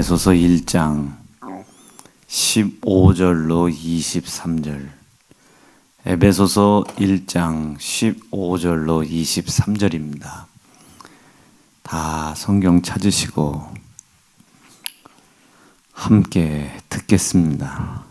에베소서 1장 15절로 23절. 에베소서 1장 15절로 23절입니다. 다 성경 찾으시고 함께 듣겠습니다.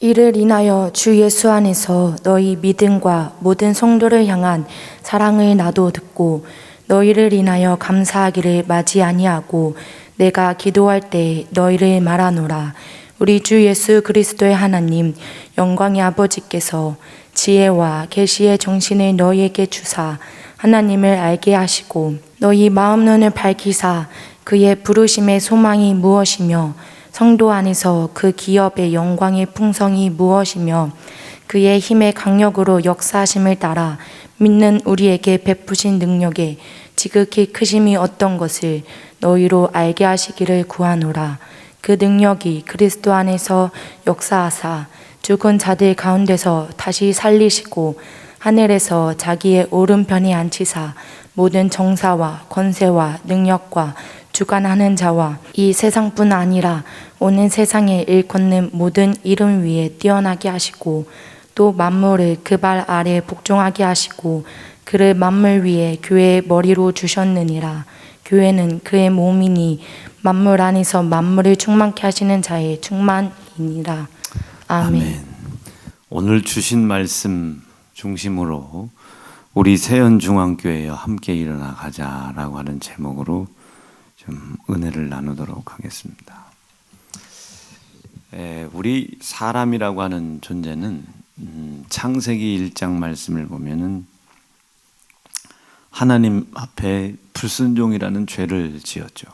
이를 인하여 주 예수 안에서 너희 믿음과 모든 성도를 향한 사랑을 나도 듣고 너희를 인하여 감사하기를 마지 아니하고 내가 기도할 때 너희를 말하노라. 우리 주 예수 그리스도의 하나님 영광의 아버지께서 지혜와 계시의 정신을 너희에게 주사 하나님을 알게 하시고 너희 마음 눈을 밝히사 그의 부르심의 소망이 무엇이며 성도 안에서 그 기업의 영광의 풍성이 무엇이며 그의 힘의 강력으로 역사하심을 따라 믿는 우리에게 베푸신 능력에 지극히 크심이 어떤 것을 너희로 알게 하시기를 구하노라. 그 능력이 그리스도 안에서 역사하사 죽은 자들 가운데서 다시 살리시고 하늘에서 자기의 오른편에 앉히사 모든 정사와 권세와 능력과 주관하는 자와 이 세상뿐 아니라 오는 세상에 일컫는 모든 이름 위에 뛰어나게 하시고 또 만물을 그 발 아래 복종하게 하시고 그를 만물 위에 교회의 머리로 주셨느니라. 교회는 그의 몸이니 만물 안에서 만물을 충만케 하시는 자의 충만이니라. 아멘. 오늘 주신 말씀 중심으로 우리 세연중앙교회와 함께 일어나 가자라고 하는 제목으로 좀 은혜를 나누도록 하겠습니다. 우리 사람이라고 하는 존재는 창세기 1장 말씀을 보면은 하나님 앞에 불순종이라는 죄를 지었죠.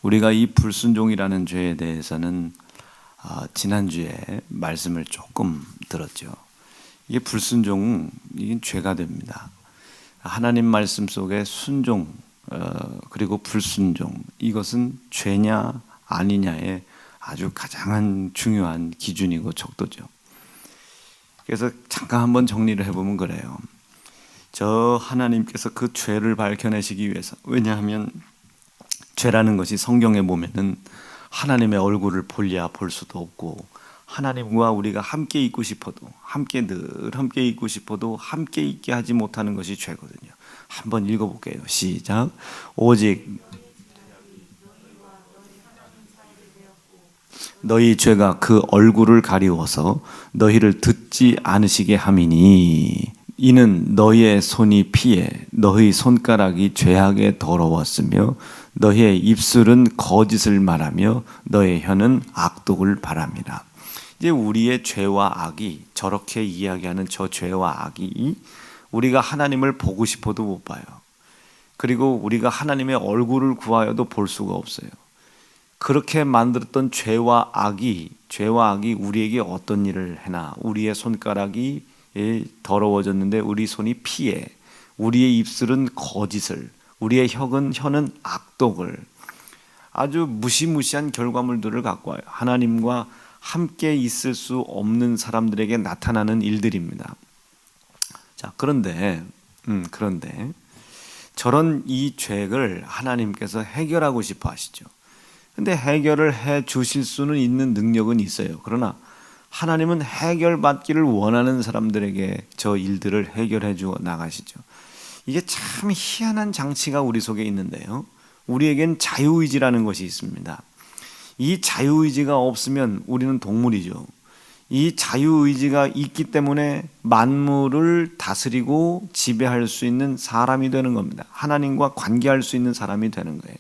우리가 이 불순종이라는 죄에 대해서는 지난주에 말씀을 조금 들었죠. 이게 불순종은 이게 죄가 됩니다. 하나님 말씀 속에 순종 그리고 불순종, 이것은 죄냐 아니냐의 아주 가장 중요한 기준이고 척도죠. 그래서 잠깐 한번 정리를 해보면 그래요. 저 하나님께서 그 죄를 밝혀내시기 위해서, 왜냐하면 죄라는 것이 성경에 보면은 하나님의 얼굴을 볼랴 볼 수도 없고 하나님과 우리가 함께 있고 싶어도 늘 함께 있고 싶어도 함께 있게 하지 못하는 것이 죄거든요. 한번 읽어볼게요. 시작. 오직 너희 죄가 그 얼굴을 가리워서 너희를 듣지 않으시게 함이니 이는 너희의 손이 피해 너희 손가락이 죄악에 더러웠으며 너희의 입술은 거짓을 말하며 너희 혀는 악독을 바랍니다. 이제 우리의 죄와 악이, 저렇게 이야기하는 저 죄와 악이 우리가 하나님을 보고 싶어도 못 봐요. 그리고 우리가 하나님의 얼굴을 구하여도 볼 수가 없어요. 그렇게 만들었던 죄와 악이 우리에게 어떤 일을 해나, 우리의 손가락이 더러워졌는데 우리 손이 피해, 우리의 입술은 거짓을, 우리의 혀는 악독을, 아주 무시무시한 결과물들을 갖고 와요. 하나님과 함께 있을 수 없는 사람들에게 나타나는 일들입니다. 자, 그런데 저런 이 죄를 하나님께서 해결하고 싶어 하시죠. 근데 해결을 해 주실 수는 있는 능력은 있어요. 그러나 하나님은 해결받기를 원하는 사람들에게 저 일들을 해결해 주어 나가시죠. 이게 참 희한한 장치가 우리 속에 있는데요. 우리에겐 자유의지라는 것이 있습니다. 이 자유의지가 없으면 우리는 동물이죠. 이 자유의지가 있기 때문에 만물을 다스리고 지배할 수 있는 사람이 되는 겁니다. 하나님과 관계할 수 있는 사람이 되는 거예요.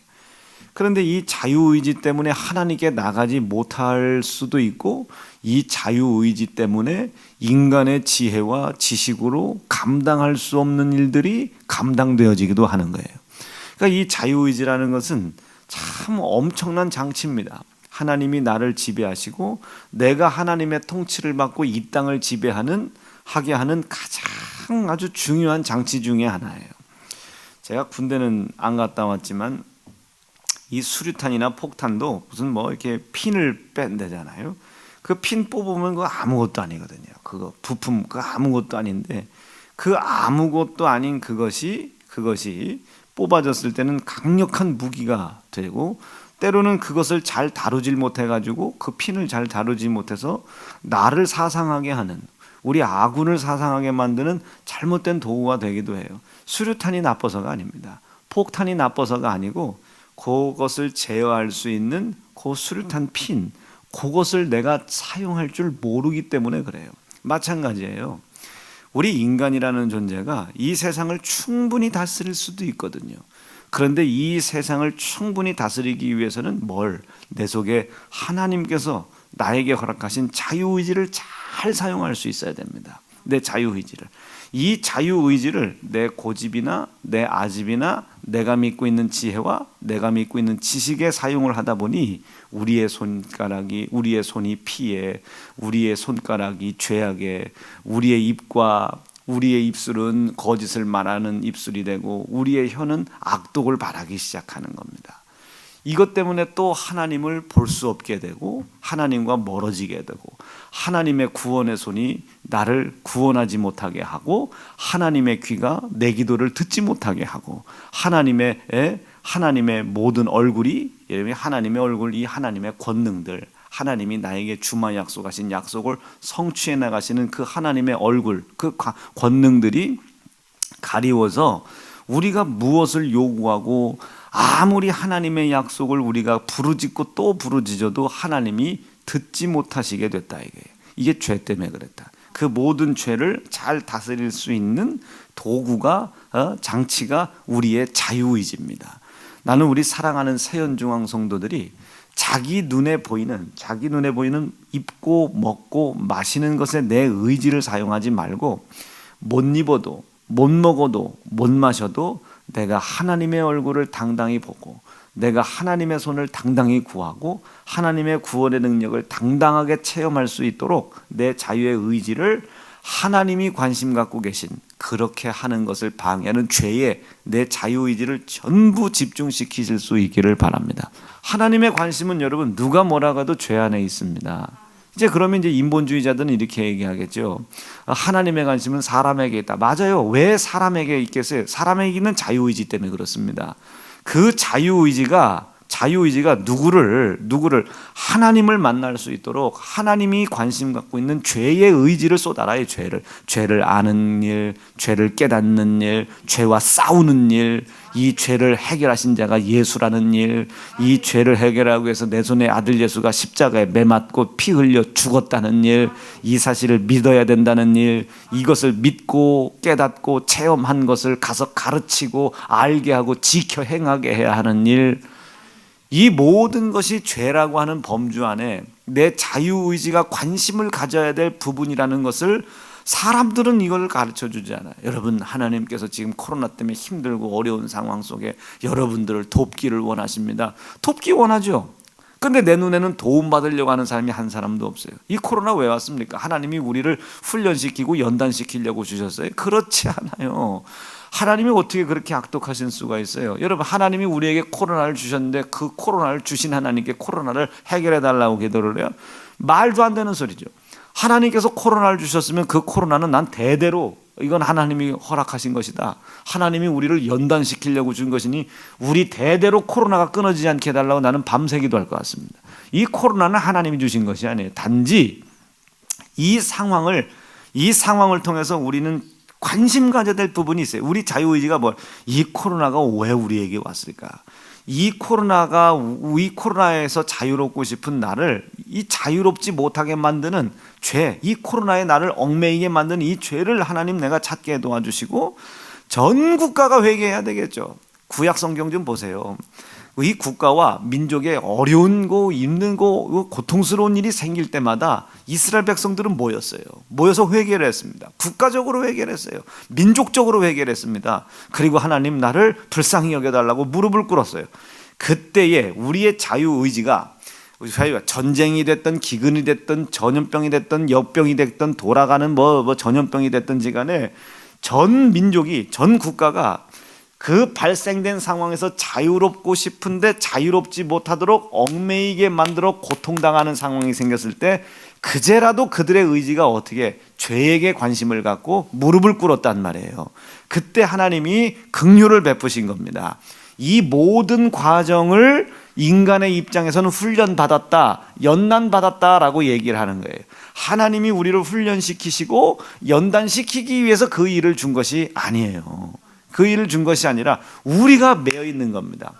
그런데 이 자유의지 때문에 하나님께 나가지 못할 수도 있고, 이 자유의지 때문에 인간의 지혜와 지식으로 감당할 수 없는 일들이 감당되어지기도 하는 거예요. 그러니까 이 자유의지라는 것은 참 엄청난 장치입니다. 하나님이 나를 지배하시고 내가 하나님의 통치를 받고 이 땅을 하게 하는 가장 아주 중요한 장치 중에 하나예요. 제가 군대는 안 갔다 왔지만 이 수류탄이나 폭탄도 무슨 이렇게 핀을 뺀다잖아요. 그 핀 뽑으면 그거 아무것도 아니거든요. 그거 부품 그거 아무것도 아닌데, 그 아무것도 아닌 그것이 뽑아졌을 때는 강력한 무기가 되고 때로는 그것을 잘 다루질 못해가지고 그 핀을 잘 다루지 못해서 나를 사상하게 하는, 우리 아군을 사상하게 만드는 잘못된 도구가 되기도 해요. 수류탄이 나빠서가 아닙니다. 폭탄이 나빠서가 아니고 그것을 제어할 수 있는 그 수류탄 핀, 그것을 내가 사용할 줄 모르기 때문에 그래요. 마찬가지예요. 우리 인간이라는 존재가 이 세상을 충분히 다스릴 수도 있거든요. 그런데 이 세상을 충분히 다스리기 위해서는 내 속에 하나님께서 나에게 허락하신 자유의지를 잘 사용할 수 있어야 됩니다. 내 자유의지를. 이 자유의지를 내 고집이나 내 아집이나 내가 믿고 있는 지혜와 내가 믿고 있는 지식에 사용을 하다 보니 우리의 손이 피에, 우리의 손가락이 죄악에, 우리의 입과 우리의 입술은 거짓을 말하는 입술이 되고 우리의 혀는 악독을 바라기 시작하는 겁니다. 이것 때문에 또 하나님을 볼 수 없게 되고 하나님과 멀어지게 되고 하나님의 구원의 손이 나를 구원하지 못하게 하고 하나님의 귀가 내 기도를 듣지 못하게 하고 하나님의 모든 얼굴이, 하나님의 얼굴, 이 하나님의 권능들, 하나님이 나에게 주마 약속하신 약속을 성취해 나가시는 그 하나님의 얼굴, 그 권능들이 가리워서 우리가 무엇을 요구하고 아무리 하나님의 약속을 우리가 부르짖고 또 부르짖어도 하나님이 듣지 못하시게 됐다. 이게 죄 때문에 그랬다. 그 모든 죄를 잘 다스릴 수 있는 도구가, 장치가 우리의 자유의지입니다. 나는 우리 사랑하는 세연중앙 성도들이 자기 눈에 보이는 입고 먹고 마시는 것에 내 의지를 사용하지 말고 못 입어도 못 먹어도 못 마셔도 내가 하나님의 얼굴을 당당히 보고 내가 하나님의 손을 당당히 구하고 하나님의 구원의 능력을 당당하게 체험할 수 있도록 내 자유의 의지를 하나님이 관심 갖고 계신, 그렇게 하는 것을 방해하는 죄에 내 자유의지를 전부 집중시키실 수 있기를 바랍니다. 하나님의 관심은 여러분 누가 뭐라고 해도 죄 안에 있습니다. 그러면 인본주의자들은 이렇게 얘기하겠죠. 하나님의 관심은 사람에게 있다. 맞아요. 왜 사람에게 있겠어요? 사람에게 있는 자유의지 때문에 그렇습니다. 그 자유의지가 누구를 하나님을 만날 수 있도록 하나님이 관심 갖고 있는 죄의 의지를 쏟아라요. 죄를 아는 일, 죄를 깨닫는 일, 죄와 싸우는 일, 이 죄를 해결하신 자가 예수라는 일, 이 죄를 해결하기 위해서 내 손에 아들 예수가 십자가에 매맞고 피 흘려 죽었다는 일, 이 사실을 믿어야 된다는 일, 이것을 믿고 깨닫고 체험한 것을 가서 가르치고 알게 하고 지켜 행하게 해야 하는 일, 이 모든 것이 죄라고 하는 범주 안에 내 자유의지가 관심을 가져야 될 부분이라는 것을 사람들은 이걸 가르쳐 주지 않아요. 여러분, 하나님께서 지금 코로나 때문에 힘들고 어려운 상황 속에 여러분들을 돕기를 원하십니다. 돕기 원하죠. 근데 내 눈에는 도움받으려고 하는 사람이 한 사람도 없어요. 이 코로나 왜 왔습니까? 하나님이 우리를 훈련시키고 연단시키려고 주셨어요? 그렇지 않아요. 하나님이 어떻게 그렇게 악독하신 수가 있어요? 여러분, 하나님이 우리에게 코로나를 주셨는데 그 코로나를 주신 하나님께 코로나를 해결해 달라고 기도를 해요? 말도 안 되는 소리죠. 하나님께서 코로나를 주셨으면 그 코로나는 난 대대로 이건 하나님이 허락하신 것이다. 하나님이 우리를 연단시키려고 준 것이니 우리 대대로 코로나가 끊어지지 않게 해달라고 나는 밤새 기도할 것 같습니다. 이 코로나는 하나님이 주신 것이 아니에요. 단지 이 상황을 통해서 우리는 관심 가져야 될 부분이 있어요. 우리 자유의지가 이 코로나가 왜 우리에게 왔을까? 이 코로나에서 자유롭고 싶은 나를 이 자유롭지 못하게 만드는 죄, 이 코로나에 나를 얽매이게 만드는 이 죄를 하나님 내가 찾게 도와주시고 전 국가가 회개해야 되겠죠. 구약 성경 좀 보세요. 이 국가와 민족의 어려운 거, 힘든 거, 고통스러운 일이 생길 때마다 이스라엘 백성들은 모여서 회개를 했습니다. 국가적으로 회개를 했어요. 민족적으로 회개를 했습니다. 그리고 하나님 나를 불쌍히 여겨달라고 무릎을 꿇었어요. 그때에 우리의 자유의지가 전쟁이 됐든 기근이 됐든 전염병이 됐든 역병이 됐든 돌아가는 전염병이 됐든지 간에 전 민족이, 전 국가가 그 발생된 상황에서 자유롭고 싶은데 자유롭지 못하도록 얽매이게 만들어 고통당하는 상황이 생겼을 때 그제라도 그들의 의지가 어떻게 죄에게 관심을 갖고 무릎을 꿇었단 말이에요. 그때 하나님이 긍휼을 베푸신 겁니다. 이 모든 과정을 인간의 입장에서는 훈련받았다, 연단받았다라고 얘기를 하는 거예요. 하나님이 우리를 훈련시키시고 연단시키기 위해서 그 일을 준 것이 아니에요. 그 일을 준 것이 아니라 우리가 매여 있는 겁니다.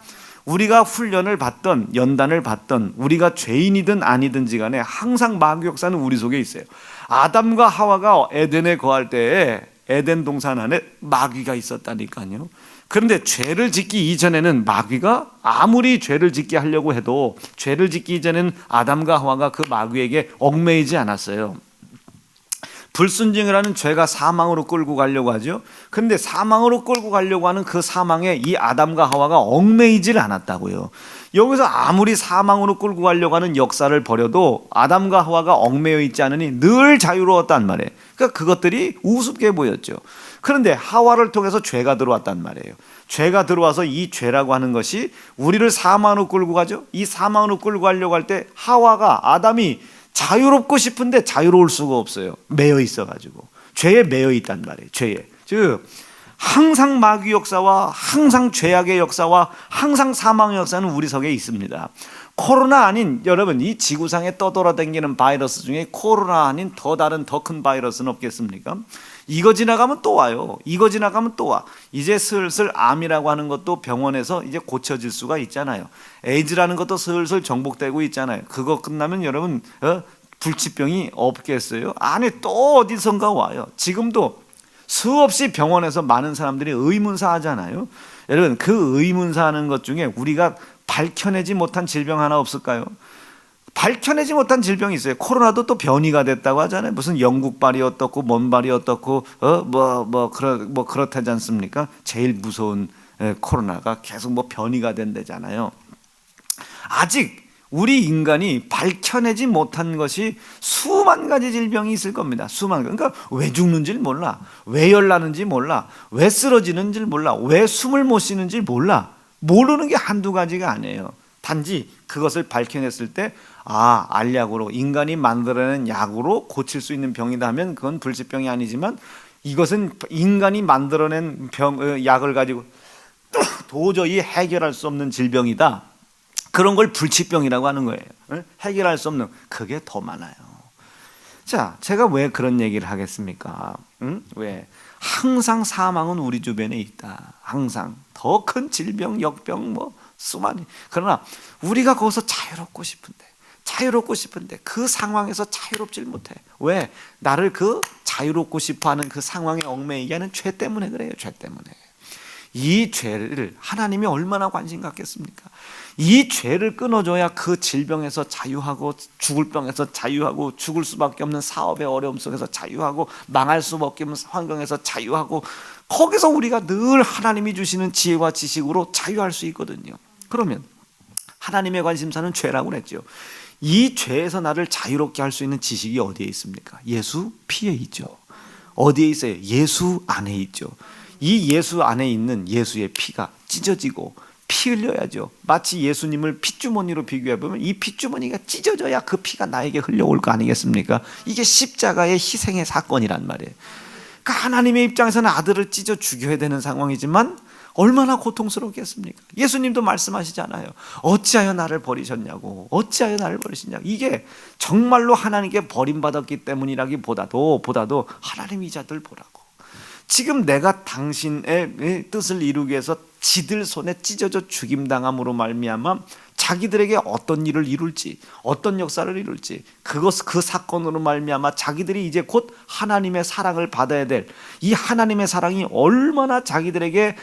우리가 훈련을 받던 연단을 받던 우리가 죄인이든 아니든지 간에 항상 마귀 역사는 우리 속에 있어요. 아담과 하와가 에덴에 거할 때에 에덴 동산 안에 마귀가 있었다니까요. 그런데 죄를 짓기 이전에는 마귀가 아무리 죄를 짓게 하려고 해도 죄를 짓기 이전에는 아담과 하와가 그 마귀에게 얽매이지 않았어요. 불순종을 하는 죄가 사망으로 끌고 가려고 하죠. 그런데 사망으로 끌고 가려고 하는 그 사망에 이 아담과 하와가 얽매이질 않았다고요. 여기서 아무리 사망으로 끌고 가려고 하는 역사를 벌여도 아담과 하와가 얽매여 있지 않으니 늘 자유로웠단 말이에요. 그러니까 그것들이 우습게 보였죠. 그런데 하와를 통해서 죄가 들어왔단 말이에요. 죄가 들어와서 이 죄라고 하는 것이 우리를 사망으로 끌고 가죠. 이 사망으로 끌고 가려고 할 때 하와가 아담이 자유롭고 싶은데 자유로울 수가 없어요. 매여 있어가지고 죄에 매여 있단 말이에요. 죄에. 즉 항상 마귀 역사와 항상 죄악의 역사와 항상 사망의 역사는 우리 속에 있습니다. 코로나 아닌 여러분 이 지구상에 떠돌아다니는 바이러스 중에 코로나 아닌 더 다른 더 큰 바이러스는 없겠습니까? 이거 지나가면 또 와요. 이거 지나가면 또 와. 이제 슬슬 암이라고 하는 것도 병원에서 이제 고쳐질 수가 있잖아요. 에이즈라는 것도 슬슬 정복되고 있잖아요. 그거 끝나면 여러분 불치병이 없겠어요? 아니 또 어디선가 와요. 지금도 수없이 병원에서 많은 사람들이 의문사 하잖아요. 여러분 그 의문사 하는 것 중에 우리가 밝혀내지 못한 질병 하나 없을까요? 밝혀내지 못한 질병이 있어요. 코로나도 또 변이가 됐다고 하잖아요. 무슨 영국발이 어떻고 먼발이 어떻고 그렇다지 않습니까? 제일 무서운 코로나가 계속 변이가 된다잖아요. 아직 우리 인간이 밝혀내지 못한 것이 수만 가지 질병이 있을 겁니다. 수만 가지. 그러니까 왜 죽는지 몰라, 왜 열나는지 몰라, 왜 쓰러지는지 몰라, 왜 숨을 못 쉬는지 몰라. 모르는 게 한두 가지가 아니에요. 단지 그것을 밝혀냈을 때 알약으로 인간이 만들어낸 약으로 고칠 수 있는 병이다 하면 그건 불치병이 아니지만 이것은 인간이 만들어낸 약을 가지고 도저히 해결할 수 없는 질병이다. 그런 걸 불치병이라고 하는 거예요. 해결할 수 없는 그게 더 많아요. 자, 제가 왜 그런 얘기를 하겠습니까? 왜? 항상 사망은 우리 주변에 있다. 항상 더 큰 질병, 역병 수많이. 그러나 우리가 거기서 자유롭고 싶은데 그 상황에서 자유롭질 못해. 왜? 나를 그 자유롭고 싶어하는 그 상황에 얽매이게 하는 죄 때문에 그래요. 죄 때문에. 이 죄를 하나님이 얼마나 관심 갖겠습니까? 이 죄를 끊어줘야 그 질병에서 자유하고 죽을 병에서 자유하고 죽을 수밖에 없는 사업의 어려움 속에서 자유하고 망할 수밖에 없는 환경에서 자유하고 거기서 우리가 늘 하나님이 주시는 지혜와 지식으로 자유할 수 있거든요. 그러면 하나님의 관심사는 죄라고 그랬죠. 이 죄에서 나를 자유롭게 할 수 있는 지식이 어디에 있습니까? 예수 피에 있죠. 어디에 있어요? 예수 안에 있죠. 이 예수 안에 있는 예수의 피가 찢어지고 피 흘려야죠. 마치 예수님을 핏주머니로 비교해보면 이 핏주머니가 찢어져야 그 피가 나에게 흘려올 거 아니겠습니까? 이게 십자가의 희생의 사건이란 말이에요. 그러니까 하나님의 입장에서는 아들을 찢어 죽여야 되는 상황이지만 얼마나 고통스럽겠습니까? 예수님도 말씀하시잖아요. 어찌하여 나를 버리셨냐고. 어찌하여 나를 버리시냐고. 이게 정말로 하나님께 버림받았기 때문이라기보다도 하나님 이 자들 보라고. 지금 내가 당신의 뜻을 이루기 위해서 지들 손에 찢어져 죽임당함으로 말미암아 자기들에게 어떤 일을 이룰지, 어떤 역사를 이룰지, 그 사건으로 말미암아 자기들이 이제 곧 하나님의 사랑을 받아야 될 이 하나님의 사랑이 얼마나 자기들에게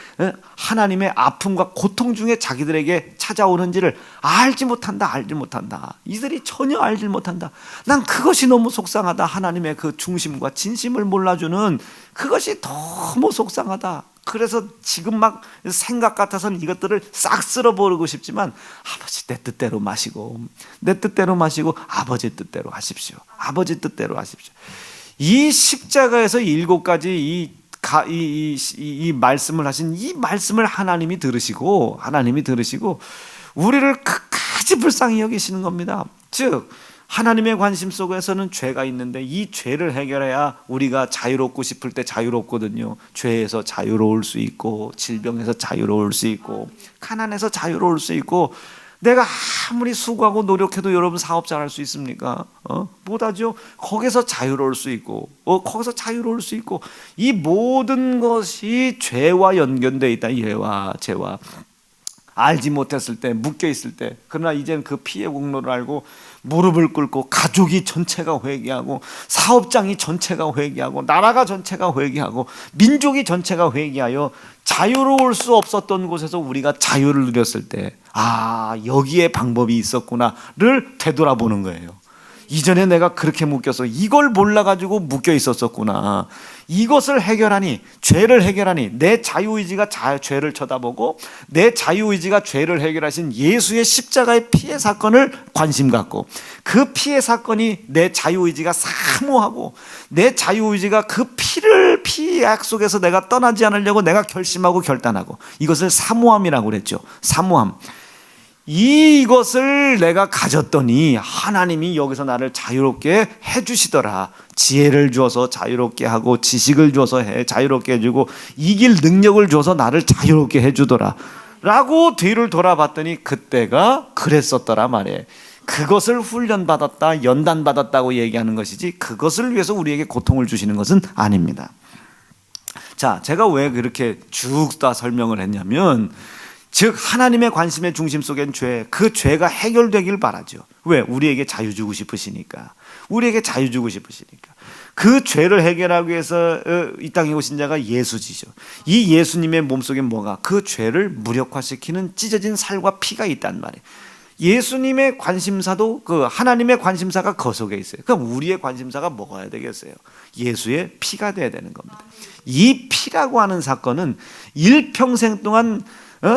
하나님의 아픔과 고통 중에 자기들에게 찾아오는지를 알지 못한다. 이들이 전혀 알지 못한다. 난 그것이 너무 속상하다. 하나님의 그 중심과 진심을 몰라주는 그것이 너무 속상하다. 그래서 지금 막 생각 같아서는 이것들을 싹 쓸어버리고 싶지만 아버지 내 뜻대로 마시고 아버지 뜻대로 하십시오. 아버지 뜻대로 하십시오. 이 십자가에서 7가지 이 말씀을 하신 이 말씀을 하나님이 들으시고 우리를 끝까지 불쌍히 여기시는 겁니다. 즉 하나님의 관심 속에서는 죄가 있는데 이 죄를 해결해야 우리가 자유롭고 싶을 때 자유롭거든요. 죄에서 자유로울 수 있고, 질병에서 자유로울 수 있고, 가난에서 자유로울 수 있고. 내가 아무리 수고하고 노력해도 여러분 사업 잘할 수 있습니까? 못하죠. 거기서 자유로울 수 있고, 거기서 자유로울 수 있고, 이 모든 것이 죄와 연결되어 있다. 죄와 알지 못했을 때, 묶여 있을 때. 그러나 이제는 그 피해 공로를 알고 무릎을 꿇고 가족이 전체가 회개하고, 사업장이 전체가 회개하고, 나라가 전체가 회개하고, 민족이 전체가 회개하여 자유로울 수 없었던 곳에서 우리가 자유를 누렸을 때, 여기에 방법이 있었구나를 되돌아보는 거예요. 이전에 내가 그렇게 묶여서 이걸 몰라가지고 묶여 있었었구나. 이것을 해결하니, 죄를 해결하니, 내 자유의지가 죄를 쳐다보고 내 자유의지가 죄를 해결하신 예수의 십자가의 피해 사건을 관심 갖고, 그 피해 사건이 내 자유의지가 사모하고, 내 자유의지가 그 피 약속에서 내가 떠나지 않으려고 내가 결심하고 결단하고, 이것을 사모함이라고 그랬죠. 사모함. 이것을 내가 가졌더니 하나님이 여기서 나를 자유롭게 해주시더라. 지혜를 주어서 자유롭게 하고, 지식을 주어서 자유롭게 해주고, 이길 능력을 줘서 나를 자유롭게 해주더라 라고 뒤를 돌아봤더니 그때가 그랬었더라 말이에요. 그것을 훈련받았다, 연단받았다고 얘기하는 것이지, 그것을 위해서 우리에게 고통을 주시는 것은 아닙니다. 자, 제가 왜 그렇게 쭉 다 설명을 했냐면, 즉 하나님의 관심의 중심 속엔 죄, 그 죄가 해결되길 바라죠. 왜? 우리에게 자유 주고 싶으시니까. 우리에게 자유 주고 싶으시니까. 그 죄를 해결하기 위해서 이 땅에 오신 자가 예수지죠. 이 예수님의 몸속에 뭐가? 그 죄를 무력화시키는 찢어진 살과 피가 있단 말이에요. 예수님의 관심사도, 그 하나님의 관심사가 그 속에 있어요. 그럼 우리의 관심사가 뭐가 되겠어요? 예수의 피가 돼야 되는 겁니다. 이 피라고 하는 사건은 일평생 동안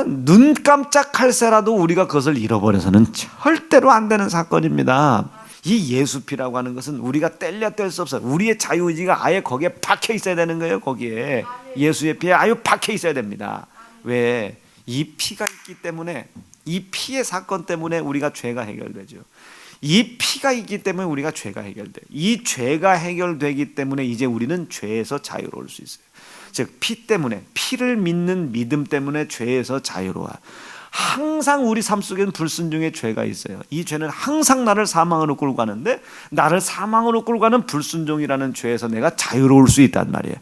눈 깜짝할 새라도 우리가 그것을 잃어버려서는 절대로 안 되는 사건입니다. 이 예수피라고 하는 것은 우리가 뗄려 뗄 수 없어요. 우리의 자유의지가 아예 거기에 박혀 있어야 되는 거예요. 거기에 예수의 피에 아예 박혀 있어야 됩니다. 왜? 이 피가 있기 때문에, 이 피의 사건 때문에 우리가 죄가 해결되죠. 이 피가 있기 때문에 우리가 죄가 해결돼요. 이 죄가 해결되기 때문에 이제 우리는 죄에서 자유로울 수 있어요. 즉 피 때문에, 피를 믿는 믿음 때문에 죄에서 자유로워. 항상 우리 삶 속에는 불순종의 죄가 있어요. 이 죄는 항상 나를 사망으로 끌고 가는데, 나를 사망으로 끌고 가는 불순종이라는 죄에서 내가 자유로울 수 있단 말이에요.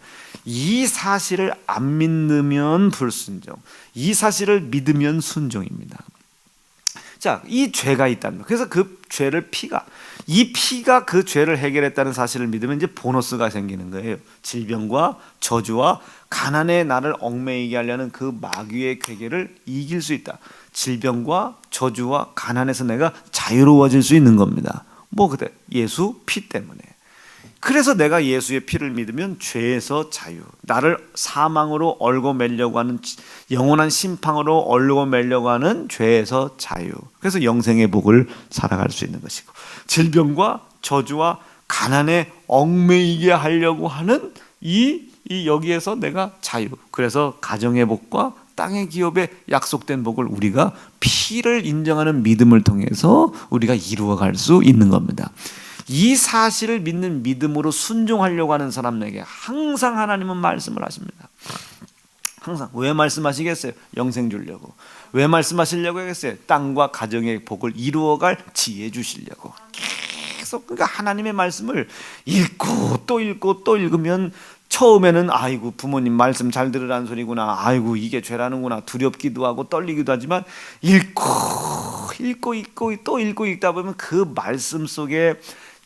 이 사실을 안 믿으면 불순종, 이 사실을 믿으면 순종입니다. 자, 이 죄가 있단 말이에요. 그래서 그 죄를 이 피가 그 죄를 해결했다는 사실을 믿으면 이제 보너스가 생기는 거예요. 질병과 저주와 가난에 나를 얽매이게 하려는 그 마귀의 괴계를 이길 수 있다. 질병과 저주와 가난에서 내가 자유로워질 수 있는 겁니다. 뭐 그때 예수 피 때문에. 그래서 내가 예수의 피를 믿으면 죄에서 자유, 나를 사망으로 얽어매려고 하는, 영원한 심판으로 얽어매려고 하는 죄에서 자유, 그래서 영생의 복을 살아갈 수 있는 것이고, 질병과 저주와 가난에 얽매이게 하려고 하는 이 여기에서 내가 자유, 그래서 가정의 복과 땅의 기업에 약속된 복을 우리가 피를 인정하는 믿음을 통해서 우리가 이루어갈 수 있는 겁니다. 이 사실을 믿는 믿음으로 순종하려고 하는 사람에게 항상 하나님은 말씀을 하십니다. 항상. 왜 말씀하시겠어요? 영생 주려고. 왜 말씀하시려고 하겠어요? 땅과 가정의 복을 이루어갈 지혜 주시려고. 계속, 그러니까 하나님의 말씀을 읽고 또 읽고 또 읽으면, 처음에는 아이고 부모님 말씀 잘 들으라는 소리구나, 아이고 이게 죄라는구나, 두렵기도 하고 떨리기도 하지만 읽고 또 읽고 읽다 보면 그 말씀 속에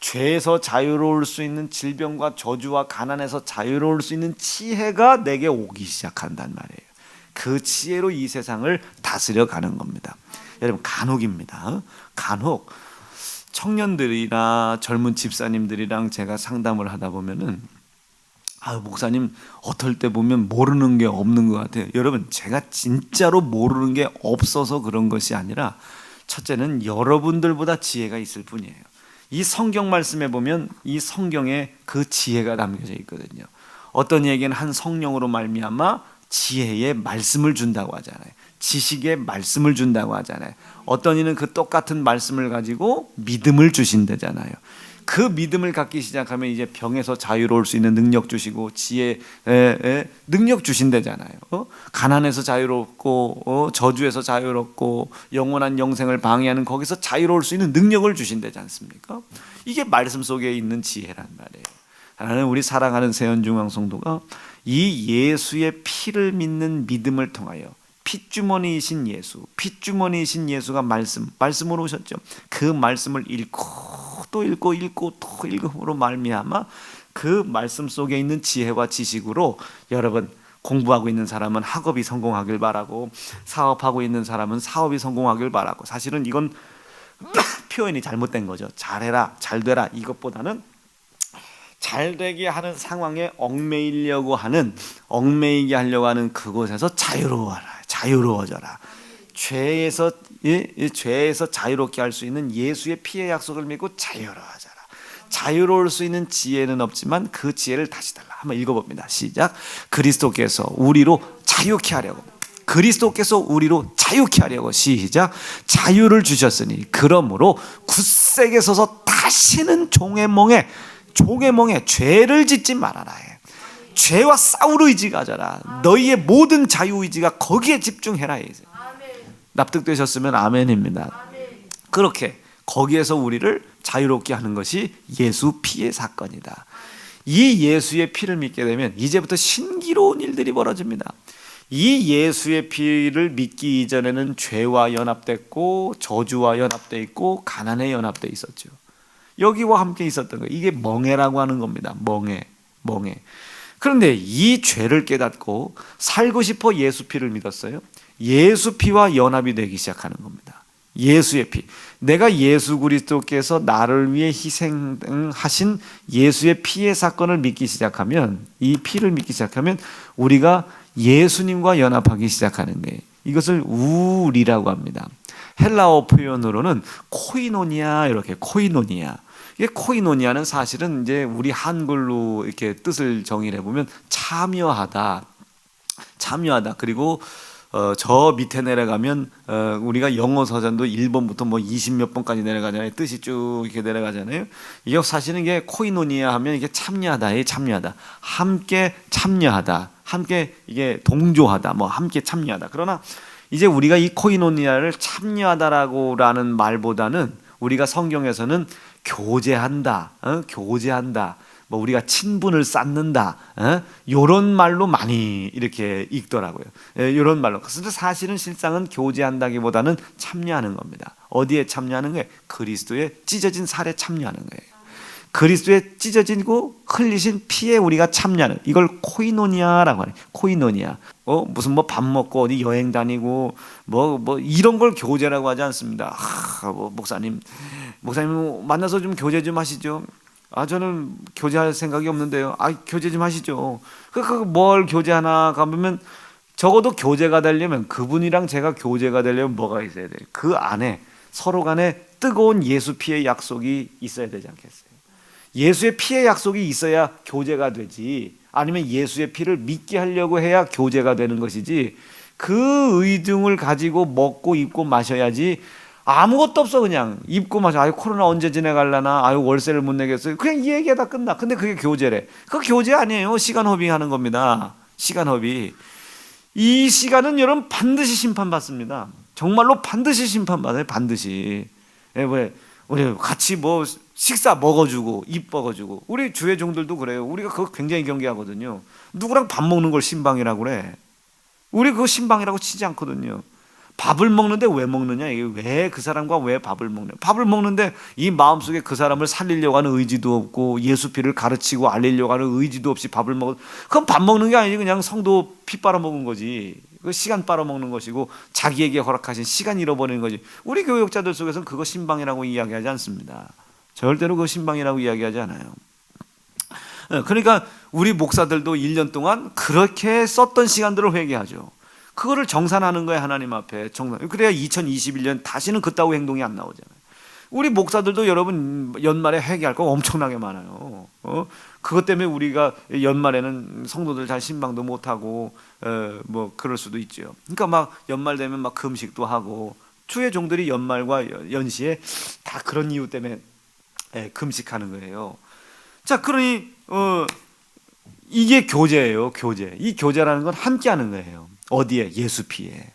죄에서 자유로울 수 있는, 질병과 저주와 가난에서 자유로울 수 있는 지혜가 내게 오기 시작한단 말이에요. 그 지혜로 이 세상을 다스려 가는 겁니다. 여러분, 간혹입니다. 간혹 청년들이나 젊은 집사님들이랑 제가 상담을 하다 보면은, 목사님 어떨 때 보면 모르는 게 없는 것 같아요. 여러분, 제가 진짜로 모르는 게 없어서 그런 것이 아니라, 첫째는 여러분들보다 지혜가 있을 뿐이에요. 이 성경 말씀에 보면 이 성경에 그 지혜가 담겨져 있거든요. 어떤 얘기는 한 성령으로 말미암아 지혜의 말씀을 준다고 하잖아요. 지식의 말씀을 준다고 하잖아요. 어떤 이는 그 똑같은 말씀을 가지고 믿음을 주신다잖아요. 그 믿음을 갖기 시작하면 이제 병에서 자유로울 수 있는 능력 주시고 지혜의 능력 주신다잖아요. 가난에서 자유롭고 저주에서 자유롭고 영원한 영생을 방해하는 거기서 자유로울 수 있는 능력을 주신다지 않습니까? 이게 말씀 속에 있는 지혜란 말이에요. 하나는 우리 사랑하는 세연중앙 성도가 이 예수의 피를 믿는 믿음을 통하여 핏주머니이신 예수, 핏주머니이신 예수가 말씀으로 오셨죠. 그 말씀을 읽고 또 읽음으로 말미암아 그 말씀 속에 있는 지혜와 지식으로 여러분 공부하고 있는 사람은 학업이 성공하길 바라고 사업하고 있는 사람은 사업이 성공하길 바라고 사실은 이건 표현이 잘못된 거죠. 잘해라, 잘되라 이것보다는 잘되게 하는 상황에 얽매이게 하려고 하는 그곳에서 자유로워져라. 죄에서 자유롭게 할 수 있는 예수의 피의 약속을 믿고 자유로워져라. 자유로울 수 있는 지혜는 없지만 그 지혜를 다시 달라. 한번 읽어봅니다. 시작. 그리스도께서 우리로 자유케 하려고 시작. 자유를 주셨으니 그러므로 굳세게 서서 다시는 종의 멍에 죄를 짓지 말아라. 죄와 싸울 의지가 가져라. 너희의 모든 자유 의지가 거기에 집중해라. 납득되셨으면 아멘입니다. 그렇게 거기에서 우리를 자유롭게 하는 것이 예수 피의 사건이다. 이 예수의 피를 믿게 되면 이제부터 신기로운 일들이 벌어집니다. 이 예수의 피를 믿기 이전에는 죄와 연합됐고 저주와 연합돼 있고 가난에 연합돼 있었죠. 여기와 함께 있었던 거예요. 이게 멍해라고 하는 겁니다. 멍해. 그런데 이 죄를 깨닫고 살고 싶어 예수 피를 믿었어요. 예수 피와 연합이 되기 시작하는 겁니다. 예수의 피. 내가 예수 그리스도께서 나를 위해 희생하신 예수의 피의 사건을 믿기 시작하면, 이 피를 믿기 시작하면 우리가 예수님과 연합하기 시작하는 거예요. 이것을 우리라고 합니다. 헬라어 표현으로는 코이노니아, 이렇게 코이노니아. 이게 코이노니아는 사실은 이제 우리 한글로 이렇게 뜻을 정의를 해보면 참여하다. 그리고 저 밑에 내려가면 우리가 영어 서전도 1번부터 뭐 20몇 번까지 내려가잖아요. 뜻이 쭉 이렇게 내려가잖아요. 이게 사실은 이게 코이노니아 하면 이게 참여하다. 함께 참여하다. 함께 이게 동조하다. 뭐 함께 참여하다. 그러나 이제 우리가 이 코이노니아를 참여하다라고라는 말보다는 우리가 성경에서는 교제한다, 뭐 우리가 친분을 쌓는다, 이런 말로 많이 이렇게 읽더라고요. 이런 말로. 그런데 사실은 실상은 교제한다기보다는 참여하는 겁니다. 어디에 참여하는 거예요? 그리스도의 찢어진 살에 참여하는 거예요. 그리스도의 찢어지고 흘리신 피에 우리가 참여하는, 이걸 코이노니아라고 하네요. 코이노니아. 무슨 뭐 밥 먹고 어디 여행 다니고 뭐 이런 걸 교제라고 하지 않습니다. 목사님 만나서 좀 교제 좀 하시죠. 저는 교제할 생각이 없는데요. 교제 좀 하시죠. 뭘 교제하나 가보면 적어도 교제가 되려면, 그분이랑 제가 교제가 되려면 뭐가 있어야 돼요? 그 안에 서로 간에 뜨거운 예수 피의 약속이 있어야 되지 않겠어요? 예수의 피의 약속이 있어야 교제가 되지, 아니면 예수의 피를 믿게 하려고 해야 교제가 되는 것이지, 그 의중을 가지고 먹고 입고 마셔야지 아무것도 없어. 그냥 입고 마셔. 코로나 언제 지나갈라나, 월세를 못 내겠어요. 그냥 이 얘기하다 끝나. 근데 그게 교제래. 그거 교제 아니에요. 시간 허비하는 겁니다. 시간 허비. 이 시간은 여러분 반드시 심판받습니다. 정말로 반드시 심판받아요. 반드시. 우리 같이 뭐 식사 먹어주고 입 먹어주고, 우리 주의 종들도 그래요. 우리가 그거 굉장히 경계하거든요. 누구랑 밥 먹는 걸 신방이라고 그래. 우리 그거 신방이라고 치지 않거든요. 밥을 먹는데 왜 먹느냐? 이게 왜 그 사람과 왜 밥을 먹냐? 밥을 먹는데 이 마음속에 그 사람을 살리려고 하는 의지도 없고 예수 피를 가르치고 알리려고 하는 의지도 없이 밥을 먹어. 그럼 밥 먹는 게 아니지. 그냥 성도 피 빨아먹은 거지. 그 시간 빨아먹는 것이고 자기에게 허락하신 시간 잃어버리는 거지. 우리 교역자들 속에서는 그거 신방이라고 이야기하지 않습니다. 절대로 그거 신방이라고 이야기하지 않아요. 그러니까 우리 목사들도 1년 동안 그렇게 썼던 시간들을 회개하죠. 그거를 정산하는 거예요. 하나님 앞에 정산. 그래야 2021년 다시는 그따위 행동이 안 나오잖아요. 우리 목사들도 여러분 연말에 회개할 거 엄청나게 많아요. 그것 때문에 우리가 연말에는 성도들 잘 신방도 못 하고 뭐 그럴 수도 있죠. 그러니까 막 연말 되면 막 금식도 하고 주의 종들이 연말과 연시에 다 그런 이유 때문에 금식하는 거예요. 자, 그러니 이게 교제예요, 교제. 이 교제라는 건 함께하는 거예요. 어디에? 예수 피에.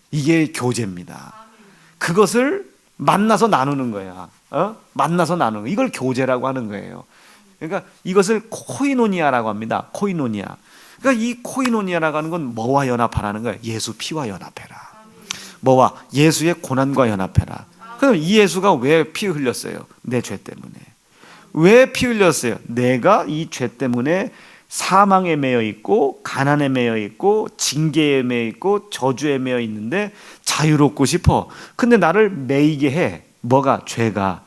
이게 교제입니다. 그것을 만나서 나누는 거야. 만나서 나누는 거. 이걸 교제라고 하는 거예요. 그러니까 이것을 코이노니아라고 합니다. 코이노니아. 그러니까 이 코이노니아라고 하는 건 뭐와 연합하라는 거예요? 예수 피와 연합해라. 뭐와? 예수의 고난과 연합해라. 그럼 이 예수가 왜 피 흘렸어요? 내 죄 때문에. 왜 피 흘렸어요? 내가 이 죄 때문에 사망에 매여 있고 가난에 매여 있고 징계에 매여 있고 저주에 매여 있는데 자유롭고 싶어. 근데 나를 매이게 해. 뭐가? 죄가.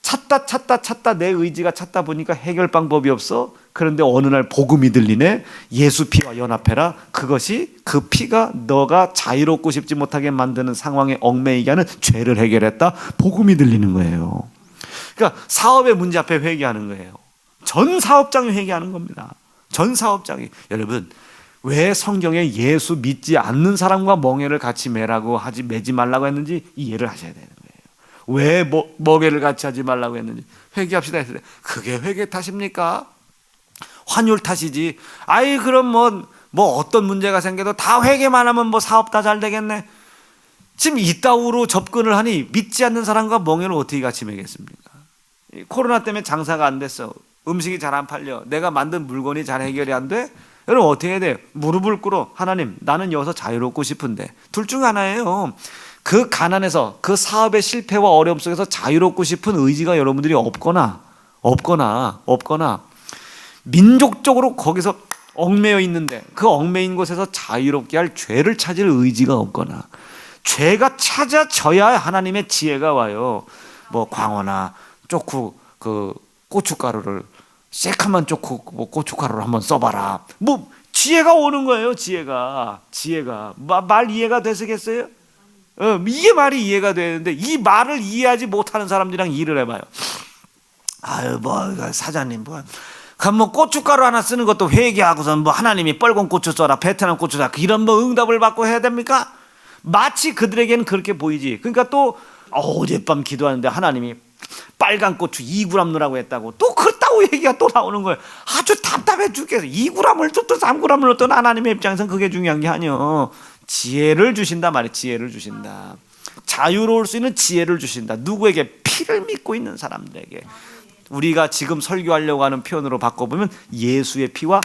찾다 내 의지가 찾다 보니까 해결 방법이 없어. 그런데 어느 날 복음이 들리네. 예수 피와 연합해라. 그것이 그 피가 너가 자유롭고 싶지 못하게 만드는 상황에 얽매이게 하는 죄를 해결했다. 복음이 들리는 거예요. 그러니까 사업의 문제 앞에 회개하는 거예요. 전 사업장이 회개하는 겁니다. 전 사업장이. 여러분, 왜 성경에 예수 믿지 않는 사람과 멍에를 같이 매라고 매지 말라고 했는지 이해를 하셔야 되는 거예요. 왜 멍에를 같이 하지 말라고 했는지 회개합시다 했을 때 그게 회개 탓입니까? 환율 탓이지. 아이 그럼 뭐 어떤 문제가 생겨도 다 회개만 하면 뭐 사업 다 잘 되겠네. 지금 이따위로 접근을 하니 믿지 않는 사람과 멍에를 어떻게 같이 매겠습니까? 코로나 때문에 장사가 안 됐어. 음식이 잘 안 팔려. 내가 만든 물건이 잘 해결이 안 돼? 여러분 어떻게 해야 돼요? 무릎을 꿇어. 하나님, 나는 여기서 자유롭고 싶은데. 둘 중 하나예요. 그 가난에서, 그 사업의 실패와 어려움 속에서 자유롭고 싶은 의지가 여러분들이 없거나 민족적으로 거기서 얽매여 있는데 그 얽매인 곳에서 자유롭게 할 죄를 찾을 의지가 없거나, 죄가 찾아져야 하나님의 지혜가 와요. 뭐 광어나 쪼쿠 그 고춧가루를 새카만 쪼쿠 뭐 고춧가루를 한번 써봐라. 뭐 지혜가 오는 거예요. 지혜가 말 이해가 되시겠어요? 이게 말이 이해가 되는데 이 말을 이해하지 못하는 사람들이랑 일을 해봐요. 아유 뭐 사장님 뭐 고춧가루 하나 쓰는 것도 회개하고선 뭐 하나님이 빨간 고추 써라 베트남 고추 써라 이런 뭐 응답을 받고 해야 됩니까? 마치 그들에게는 그렇게 보이지. 그러니까 또 어젯밤 기도하는데 하나님이 빨간 고추 2g 넣으라고 했다고 또 그렇다고 얘기가 또 나오는 거예요. 아주 답답해 죽겠어. 2g을 또 3g을 넣었던 하나님의 입장에서는 그게 중요한 게 아니에요. 지혜를 주신다 말이에요. 지혜를 주신다. 자유로울 수 있는 지혜를 주신다. 누구에게? 피를 믿고 있는 사람들에게. 우리가 지금 설교하려고 하는 표현으로 바꿔보면 예수의 피와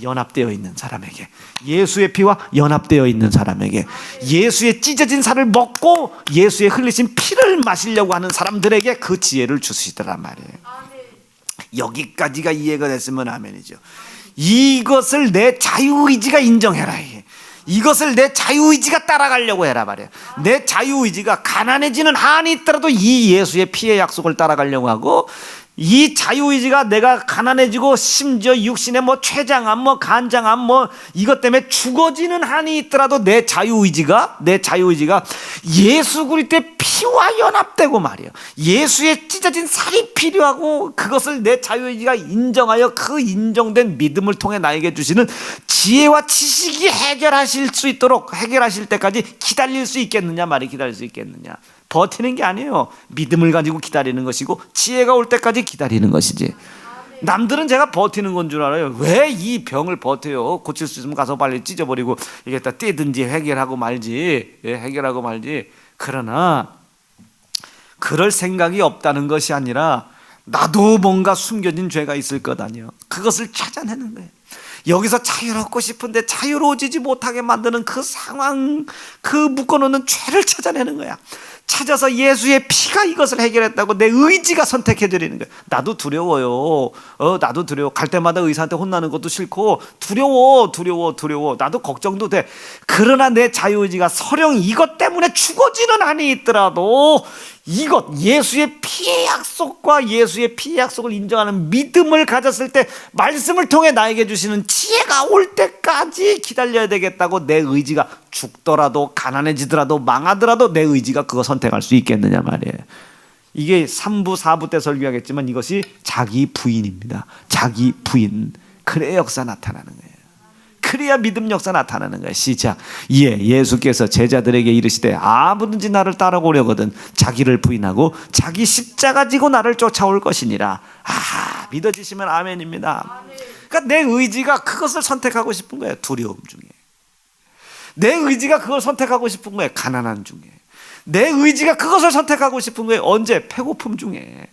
연합되어 있는 사람에게, 예수의 피와 연합되어 있는 사람에게, 예수의 찢어진 살을 먹고 예수의 흘리신 피를 마시려고 하는 사람들에게 그 지혜를 주시더란 말이에요. 여기까지가 이해가 됐으면 아멘이죠. 이것을 내 자유의지가 인정해라. 이것을 내 자유의지가 따라가려고 해라 말이에요. 내 자유의지가 가난해지는 한이 있더라도 이 예수의 피의 약속을 따라가려고 하고, 이 자유의지가 내가 가난해지고 심지어 육신의 뭐 췌장암 뭐 간장암 뭐 이것 때문에 죽어지는 한이 있더라도 내 자유의지가 예수 그리스도의 피와 연합되고 말이에요. 예수의 찢어진 살이 필요하고 그것을 내 자유의지가 인정하여 그 인정된 믿음을 통해 나에게 주시는 지혜와 지식이 해결하실 수 있도록, 해결하실 때까지 기다릴 수 있겠느냐 말이. 기다릴 수 있겠느냐. 버티는 게 아니에요. 믿음을 가지고 기다리는 것이고 지혜가 올 때까지 기다리는 것이지. 남들은 제가 버티는 건 줄 알아요. 왜 이 병을 버텨요? 고칠 수 있으면 가서 빨리 찢어버리고 이게 다 떼든지 해결하고 말지. 해결하고 말지. 그러나 그럴 생각이 없다는 것이 아니라 나도 뭔가 숨겨진 죄가 있을 것 아니에요. 그것을 찾아내는 거예요. 여기서 자유롭고 싶은데 자유로워지지 못하게 만드는 그 상황, 그 묶어놓는 죄를 찾아내는 거야. 찾아서 예수의 피가 이것을 해결했다고 내 의지가 선택해드리는 거예요. 나도 두려워요. 나도 두려워. 갈 때마다 의사한테 혼나는 것도 싫고 두려워. 나도 걱정도 돼. 그러나 내 자유의지가 설령 이것 때문에 죽어지는 한이 있더라도 이것, 예수의 피의 약속과 예수의 피의 약속을 인정하는 믿음을 가졌을 때 말씀을 통해 나에게 주시는 지혜가 올 때까지 기다려야 되겠다고, 내 의지가 죽더라도 가난해지더라도 망하더라도 내 의지가 그거 선택할 수 있겠느냐 말이에요. 이게 3부, 4부 때 설교하겠지만 이것이 자기 부인입니다. 자기 부인. 그래야 역사 나타나는 거예요. 그래야 믿음 역사 나타나는 거예요. 시작. 예수께서 제자들에게 이르시되 아무든지 나를 따라오려거든 자기를 부인하고 자기 십자가 지고 나를 쫓아올 것이니라. 믿어지시면 아멘입니다. 그러니까 내 의지가 그것을 선택하고 싶은 거예요. 두려움 중에. 내 의지가 그걸 선택하고 싶은 거예요. 가난한 중에. 내 의지가 그것을 선택하고 싶은 거예요. 언제? 배고픔 중에.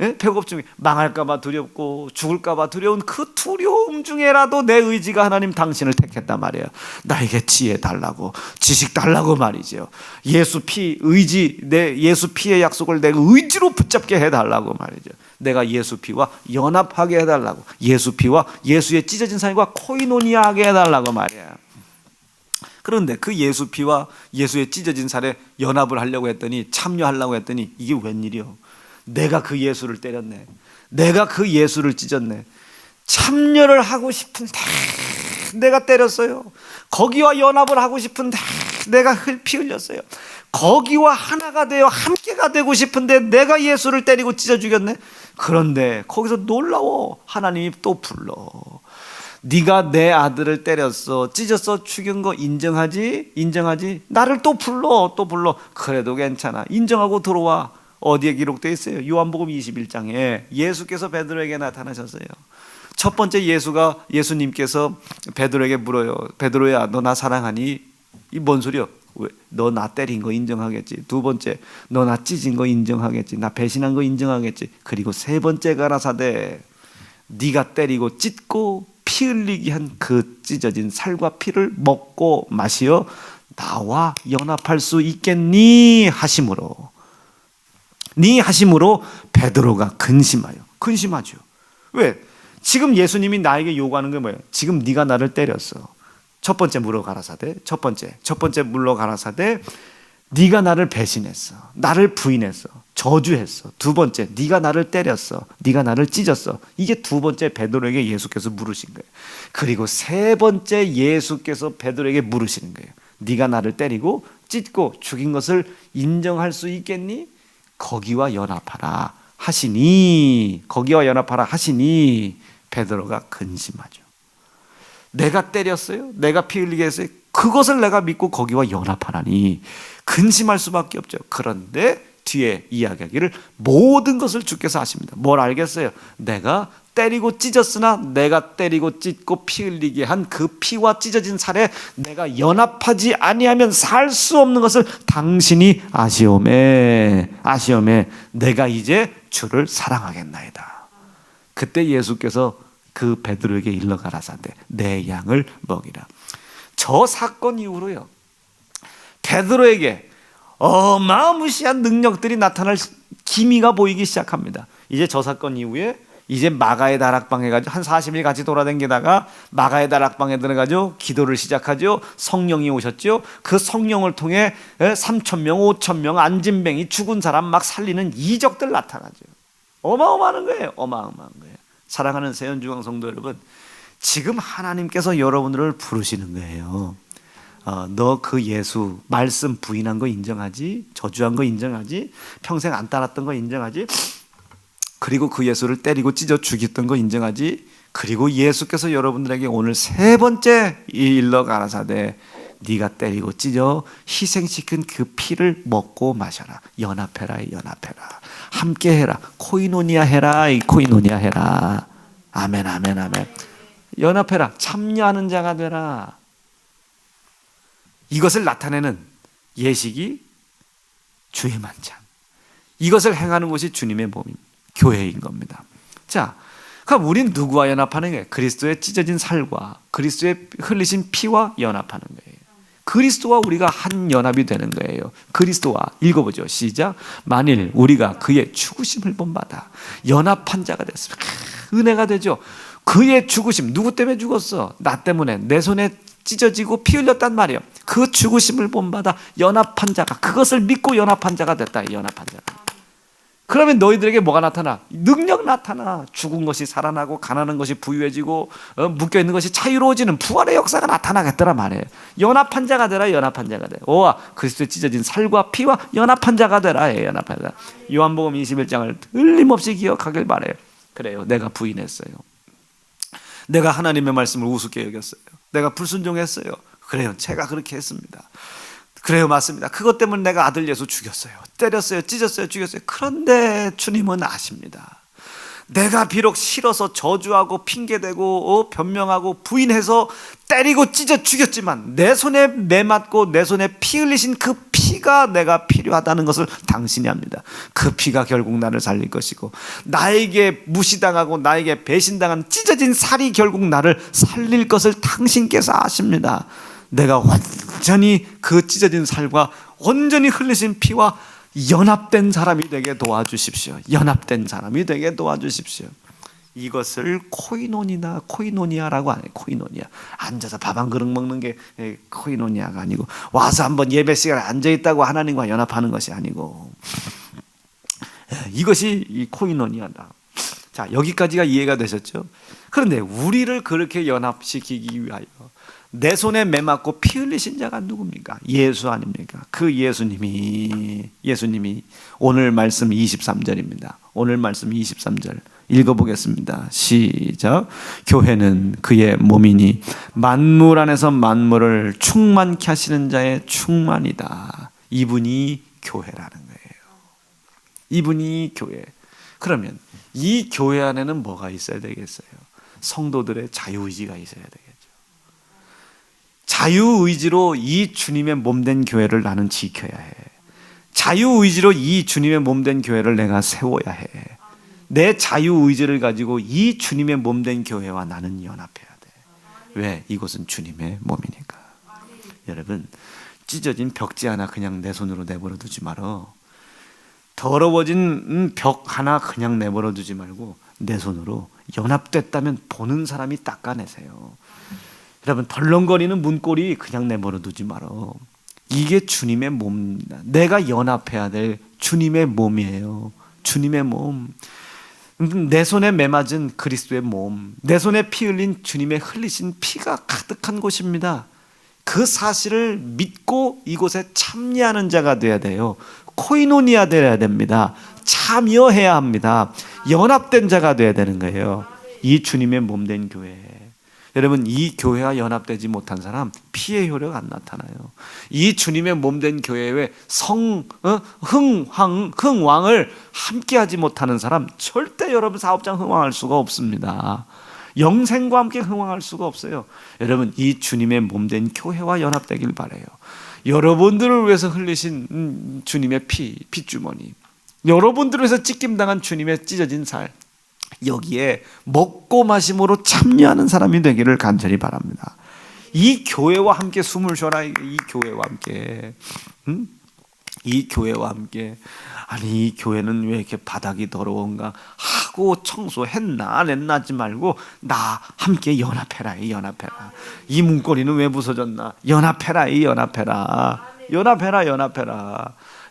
예? 배고픔 중에. 망할까봐 두렵고 죽을까봐 두려운 그 두려움 중에라도 내 의지가 하나님 당신을 택했단 말이에요. 나에게 지혜 달라고, 지식 달라고 말이죠. 예수 피, 의지, 내 예수 피의 약속을 내 의지로 붙잡게 해달라고 말이죠. 내가 예수 피와 연합하게 해달라고, 예수 피와 예수의 찢어진 살과 코이노니아하게 해달라고 말이에요. 그런데 그 예수 피와 예수의 찢어진 살에 연합을 하려고 했더니, 참여하려고 했더니 이게 웬일이요? 내가 그 예수를 때렸네. 내가 그 예수를 찢었네. 참여를 하고 싶은데 내가 때렸어요. 거기와 연합을 하고 싶은데 내가 피 흘렸어요. 거기와 하나가 되어 함께가 되고 싶은데 내가 예수를 때리고 찢어 죽였네. 그런데 거기서 놀라워. 하나님이 또 불러. 네가 내 아들을 때렸어, 찢었어, 죽인 거 인정하지? 인정하지? 나를 또 불러. 그래도 괜찮아. 인정하고 들어와. 어디에 기록되어 있어요? 요한복음 21장에 예수께서 베드로에게 나타나셨어요. 첫 번째 예수님께서 베드로에게 물어요. 베드로야, 너 나 사랑하니? 이 뭔 소리야? 너 나 때린 거 인정하겠지. 두 번째, 너 나 찢은 거 인정하겠지. 나 배신한 거 인정하겠지. 그리고 세 번째 가라사대, 네가 때리고 찢고 피 흘리게 한 그 찢어진 살과 피를 먹고 마시어 나와 연합할 수 있겠니? 하심으로 베드로가 근심하죠. 왜? 지금 예수님이 나에게 요구하는 게 뭐예요? 지금 네가 나를 때렸어. 첫 번째 물어 가라사대. 첫 번째 물러 가라사대. 네가 나를 배신했어. 나를 부인했어. 저주했어. 두 번째, 네가 나를 때렸어. 네가 나를 찢었어. 이게 두 번째 베드로에게 예수께서 물으신 거예요. 그리고 세 번째 예수께서 베드로에게 물으시는 거예요. 네가 나를 때리고 찢고 죽인 것을 인정할 수 있겠니? 거기와 연합하라 하시니 베드로가 근심하죠. 내가 때렸어요? 내가 피 흘리게 했어요? 그것을 내가 믿고 거기와 연합하라니 근심할 수밖에 없죠. 그런데 뒤에 이야기하기를 모든 것을 주께서 하십니다. 뭘 알겠어요? 내가 때리고 찢었으나 내가 때리고 찢고 피 흘리게 한 그 피와 찢어진 살에 내가 연합하지 아니하면 살 수 없는 것을 당신이 아시오매 내가 이제 주를 사랑하겠나이다. 그때 예수께서 그 베드로에게 일러 가라사대 내 양을 먹이라. 저 사건 이후로요, 베드로에게 어마무시한 능력들이 나타날 기미가 보이기 시작합니다. 이제 저 사건 이후에 이제 마가의 다락방 해가지고 한 40일 같이 돌아다니다가 마가의 다락방에 들어가죠. 기도를 시작하죠. 성령이 오셨죠. 그 성령을 통해 3,000명, 5,000명, 안진뱅이, 죽은 사람 막 살리는 이적들 나타나죠. 어마어마한 거예요. 사랑하는 세연중앙 성도 여러분, 지금 하나님께서 여러분들을 부르시는 거예요. 너 그 예수 말씀 부인한 거 인정하지? 저주한 거 인정하지? 평생 안 따랐던 거 인정하지? 그리고 그 예수를 때리고 찢어 죽였던 거 인정하지? 그리고 예수께서 여러분들에게 오늘 세 번째 일러 가라사대 네가 때리고 찢어 희생시킨 그 피를 먹고 마셔라. 연합해라. 함께해라. 코이노니아 해라. 아멘. 연합해라. 참여하는 자가 되라. 이것을 나타내는 예식이 주의 만찬. 이것을 행하는 것이 주님의 몸입니다. 교회인 겁니다. 자, 그럼 우리는 누구와 연합하는 거예요? 그리스도의 찢어진 살과 그리스도의 흘리신 피와 연합하는 거예요. 그리스도와 우리가 한 연합이 되는 거예요. 그리스도와, 읽어보죠. 시작. 만일 우리가 그의 죽으심을 본받아 연합한 자가 됐으면 은혜가 되죠. 그의 죽으심, 누구 때문에 죽었어? 나 때문에. 내 손에 찢어지고 피 흘렸단 말이에요. 그 죽으심을 본받아 연합한 자가, 그것을 믿고 연합한 자가 됐다. 연합한 자가. 그러면 너희들에게 뭐가 나타나? 능력 나타나. 죽은 것이 살아나고 가난한 것이 부유해지고 묶여있는 것이 자유로워지는 부활의 역사가 나타나겠더라 말이에요. 연합한 자가 되라. 연합한 자가 되라. 오와 그리스도에 찢어진 살과 피와 연합한 자가 되라. 연합한 자. 요한복음 21장을 틀림없이 기억하길 바래요. 그래요. 내가 부인했어요. 내가 하나님의 말씀을 우습게 여겼어요. 내가 불순종했어요. 그래요. 제가 그렇게 했습니다. 그래요. 맞습니다. 그것 때문에 내가 아들 예수 죽였어요. 때렸어요. 찢었어요. 죽였어요. 그런데 주님은 아십니다. 내가 비록 싫어서 저주하고 핑계대고 변명하고 부인해서 때리고 찢어 죽였지만 내 손에 매맞고 내 손에 피 흘리신 그 피가 내가 필요하다는 것을 당신이 압니다. 그 피가 결국 나를 살릴 것이고 나에게 무시당하고 나에게 배신당한 찢어진 살이 결국 나를 살릴 것을 당신께서 아십니다. 내가 완전히 그 찢어진 살과 온전히 흘리신 피와 연합된 사람이 되게 도와주십시오. 연합된 사람이 되게 도와주십시오. 이것을 코이노니아라고 안 해요. 코이노니아. 앉아서 밥 한 그릇 먹는 게 코이노니아가 아니고 와서 한번 예배 시간에 앉아있다고 하나님과 연합하는 것이 아니고 이것이 이 코이노니아다. 자, 여기까지가 이해가 되셨죠? 그런데 우리를 그렇게 연합시키기 위하여 내 손에 매맞고 피 흘리신 자가 누굽니까? 예수 아닙니까? 그 예수님이 오늘 말씀 23절입니다. 오늘 말씀 23절 읽어보겠습니다. 시작. 교회는 그의 몸이니 만물 안에서 만물을 충만케 하시는 자의 충만이다. 이분이 교회라는 거예요. 이분이 교회. 그러면 이 교회 안에는 뭐가 있어야 되겠어요? 성도들의 자유의지가 있어야 되겠죠. 자유의지로 이 주님의 몸된 교회를 나는 지켜야 해. 자유의지로 이 주님의 몸된 교회를 내가 세워야 해. 내 자유의지를 가지고 이 주님의 몸된 교회와 나는 연합해야 돼. 왜? 이곳은 주님의 몸이니까. 여러분, 찢어진 벽지 하나 그냥 내 손으로 내버려 두지 말어. 더러워진 벽 하나 그냥 내버려 두지 말고 내 손으로 연합됐다면 보는 사람이 닦아내세요. 여러분, 덜렁거리는 문고리 그냥 내버려 두지 말어. 이게 주님의 몸입니다. 내가 연합해야 될 주님의 몸이에요. 주님의 몸. 내 손에 매맞은 그리스도의 몸, 내 손에 피 흘린 주님의 흘리신 피가 가득한 곳입니다. 그 사실을 믿고 이곳에 참여하는 자가 되어야 돼요. 코이노니아 되어야 됩니다. 참여해야 합니다. 연합된 자가 되어야 되는 거예요. 이 주님의 몸된 교회. 여러분, 이 교회와 연합되지 못한 사람 피의 효력 안 나타나요. 이 주님의 몸된 교회에 흥왕을 함께하지 못하는 사람 절대 여러분 사업장 흥왕할 수가 없습니다. 영생과 함께 흥왕할 수가 없어요. 여러분, 이 주님의 몸된 교회와 연합되길 바라요. 여러분들을 위해서 흘리신 주님의 핏주머니, 여러분들을 위해서 찢김당한 주님의 찢어진 살, 여기에 먹고 마심으로 참여하는 사람이 되기를 간절히 바랍니다. 이 교회와 함께 숨을 쉬어라. 이 교회와 함께, 이 교회와 함께. 아니, 이 교회는 왜 이렇게 바닥이 더러운가 하고 청소했나 안 했나 하지 말고 나 함께 연합해라. 연합해라. 이 문고리는 왜 부서졌나? 연합해라. 연합해라.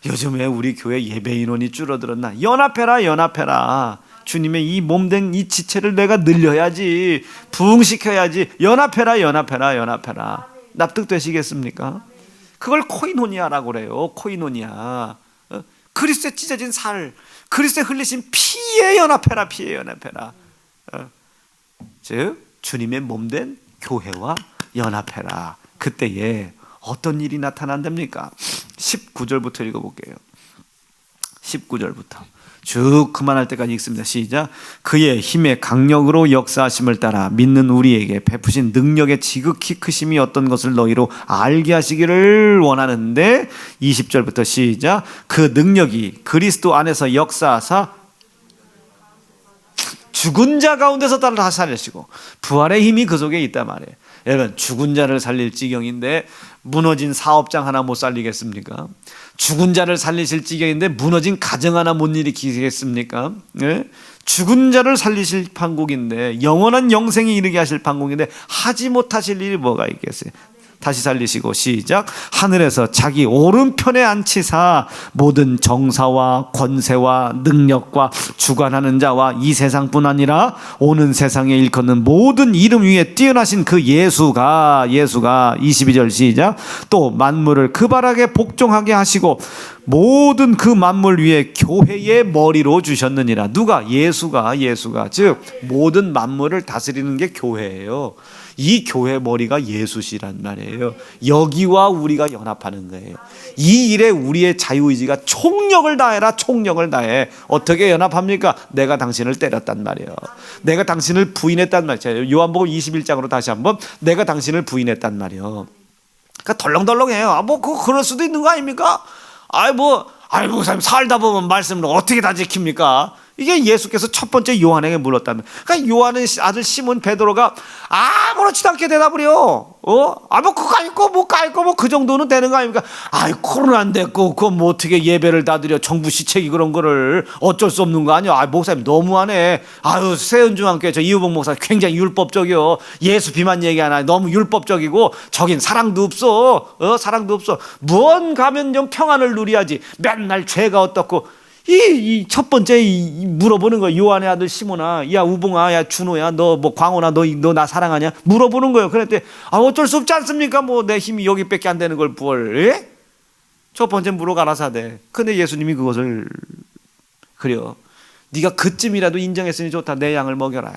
요즘에 우리 교회 예배 인원이 줄어들었나? 연합해라. 주님의 이 몸된 이 지체를 내가 늘려야지, 부흥시켜야지. 연합해라. 납득되시겠습니까? 그걸 코이노니아라고 그래요. 코이노니아. 그리스도에 찢어진 살, 그리스도에 흘리신 피에 연합해라. 즉 주님의 몸된 교회와 연합해라. 그때에 어떤 일이 나타난답니까? 19절부터 읽어볼게요. 19절부터 쭉 그만할 때까지 읽습니다. 시작. 그의 힘의 강력으로 역사하심을 따라 믿는 우리에게 베푸신 능력의 지극히 크심이 어떤 것을 너희로 알게 하시기를 원하는데, 20절부터 시작. 그 능력이 그리스도 안에서 역사하사 죽은 자 가운데서 다시 살리시고, 부활의 힘이 그 속에 있단 말이에요. 여러분, 죽은 자를 살릴 지경인데 무너진 사업장 하나 못 살리겠습니까? 죽은 자를 살리실 지경인데 무너진 가정 하나 못 일으키겠습니까? 네? 죽은 자를 살리실 판국인데, 영원한 영생이 이르게 하실 판국인데 하지 못하실 일이 뭐가 있겠어요? 다시 살리시고 시작. 하늘에서 자기 오른편에 앉히사 모든 정사와 권세와 능력과 주관하는 자와 이 세상뿐 아니라 오는 세상에 일컫는 모든 이름 위에 뛰어나신 그 예수가 22절 시작. 또 만물을 그 바락에 복종하게 하시고 모든 그 만물 위에 교회의 머리로 주셨느니라. 누가? 예수가 즉 모든 만물을 다스리는 게 교회예요. 이 교회 머리가 예수시란 말이에요. 여기와 우리가 연합하는 거예요. 이 일에 우리의 자유의지가 총력을 다해라. 총력을 다해. 어떻게 연합합니까? 내가 당신을 때렸단 말이에요. 내가 당신을 부인했단 말이에요. 요한복음 21장으로 다시 한번 내가 당신을 부인했단 말이에요. 그러니까 덜렁덜렁해요. 그럴 수도 있는 거 아닙니까? 목사님 살다 보면 말씀을 어떻게 다 지킵니까? 이게 예수께서 첫 번째 요한에게 물었다면, 그러니까 요한의 아들 시몬 베드로가 아무렇지도 않게 대답을 해요. 그 정도는 되는 거 아닙니까? 코로나인데 그거 뭐 어떻게 예배를 다 드려? 정부 시책이 그런 거를 어쩔 수 없는 거 아니야? 목사님 너무하네. 세은중앙교회 저 이우봉 목사 굉장히 율법적이요. 예수 비만 얘기하나 너무 율법적이고 저긴 사랑도 없어. 사랑도 없어. 무언 가면 좀 평안을 누려야지. 맨날 죄가 어떻고. 이 첫 번째 물어보는 거예요. 요한의 아들 시몬아, 야 우봉아, 야 준호야, 너 뭐 광호나 너 나 사랑하냐? 물어보는 거예요. 그랬더니 어쩔 수 없지 않습니까? 뭐 내 힘이 여기밖에 안 되는 걸 부을. 첫 번째 물어가라사 돼. 근데 예수님이 그것을 그래요. 네가 그쯤이라도 인정했으니 좋다. 내 양을 먹여라.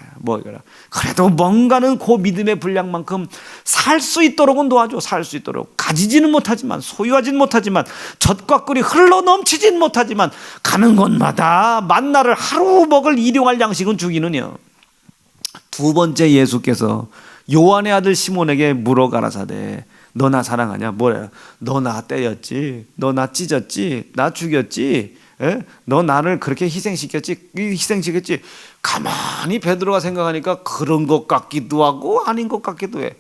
그래도 뭔가는 그 믿음의 분량만큼 살 수 있도록은 도와줘. 살 수 있도록. 가지지는 못하지만, 소유하지는 못하지만, 젖과 꿀이 흘러 넘치진 못하지만 가는 곳마다 만나를 하루 먹을 일용할 양식은 주기는요. 두 번째 예수께서 요한의 아들 시몬에게 물어가라사대. 너 나 사랑하냐? 뭐래? 너 나 때렸지? 너 나 찢었지? 나 죽였지? 너 나를 그렇게 희생시켰지? 가만히 베드로가 생각하니까 그런 것 같기도 하고 아닌 것 같기도 해.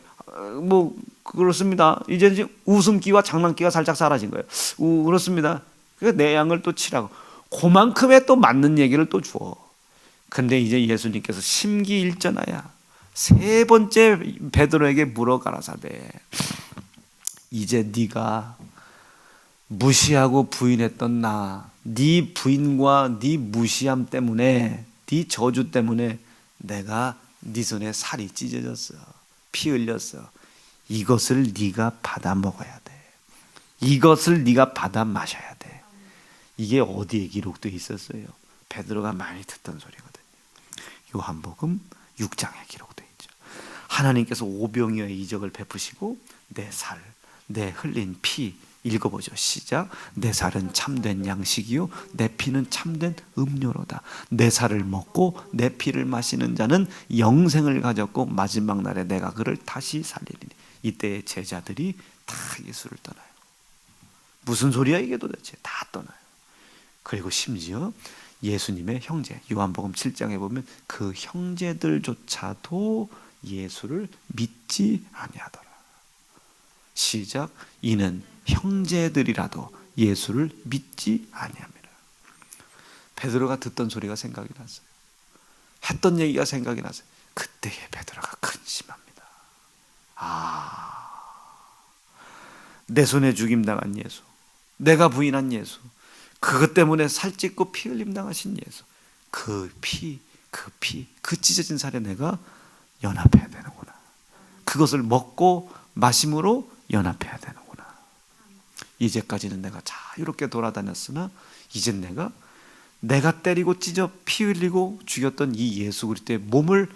그렇습니다. 이제 웃음기와 장난기가 살짝 사라진 거예요. 그렇습니다. 내 양을 또 치라고. 그만큼의 또 맞는 얘기를 또 줘. 근데 이제 예수님께서 심기일전하야 세 번째 베드로에게 물어가라사대. 이제 네가 무시하고 부인했던 네 부인과 네 무시함 때문에, 네 저주 때문에 내가 네 손에 살이 찢어졌어. 피 흘렸어. 이것을 네가 받아 먹어야 돼. 이것을 네가 받아 마셔야 돼. 이게 어디에 기록되어 있었어요? 베드로가 많이 듣던 소리거든요. 요한복음 6장에 기록되어 있죠. 하나님께서 오병이어의 이적을 베푸시고 내 흘린 피 읽어보죠. 시작. 내 살은 참된 양식이요 내 피는 참된 음료로다. 내 살을 먹고 내 피를 마시는 자는 영생을 가졌고 마지막 날에 내가 그를 다시 살리리니. 이때 제자들이 다 예수를 떠나요. 무슨 소리야 이게 도대체. 다 떠나요. 그리고 심지어 예수님의 형제, 요한복음 7장에 보면 그 형제들조차도 예수를 믿지 아니하더라. 시작. 이는 형제들이라도 예수를 믿지 아니함이라. 베드로가 듣던 소리가 생각이 났어요. 했던 얘기가 생각이 났어요. 그때의 베드로가 근심합니다. 내 손에 죽임당한 예수, 내가 부인한 예수, 그것 때문에 살찢고 피 흘림 당하신 예수, 그 찢어진 살에 내가 연합해야 되는구나. 그것을 먹고 마심으로 연합해야 되는구나. 이제까지는 내가 자유롭게 돌아다녔으나 이젠 내가 때리고 찢어 피 흘리고 죽였던 이 예수 그리스도의 몸을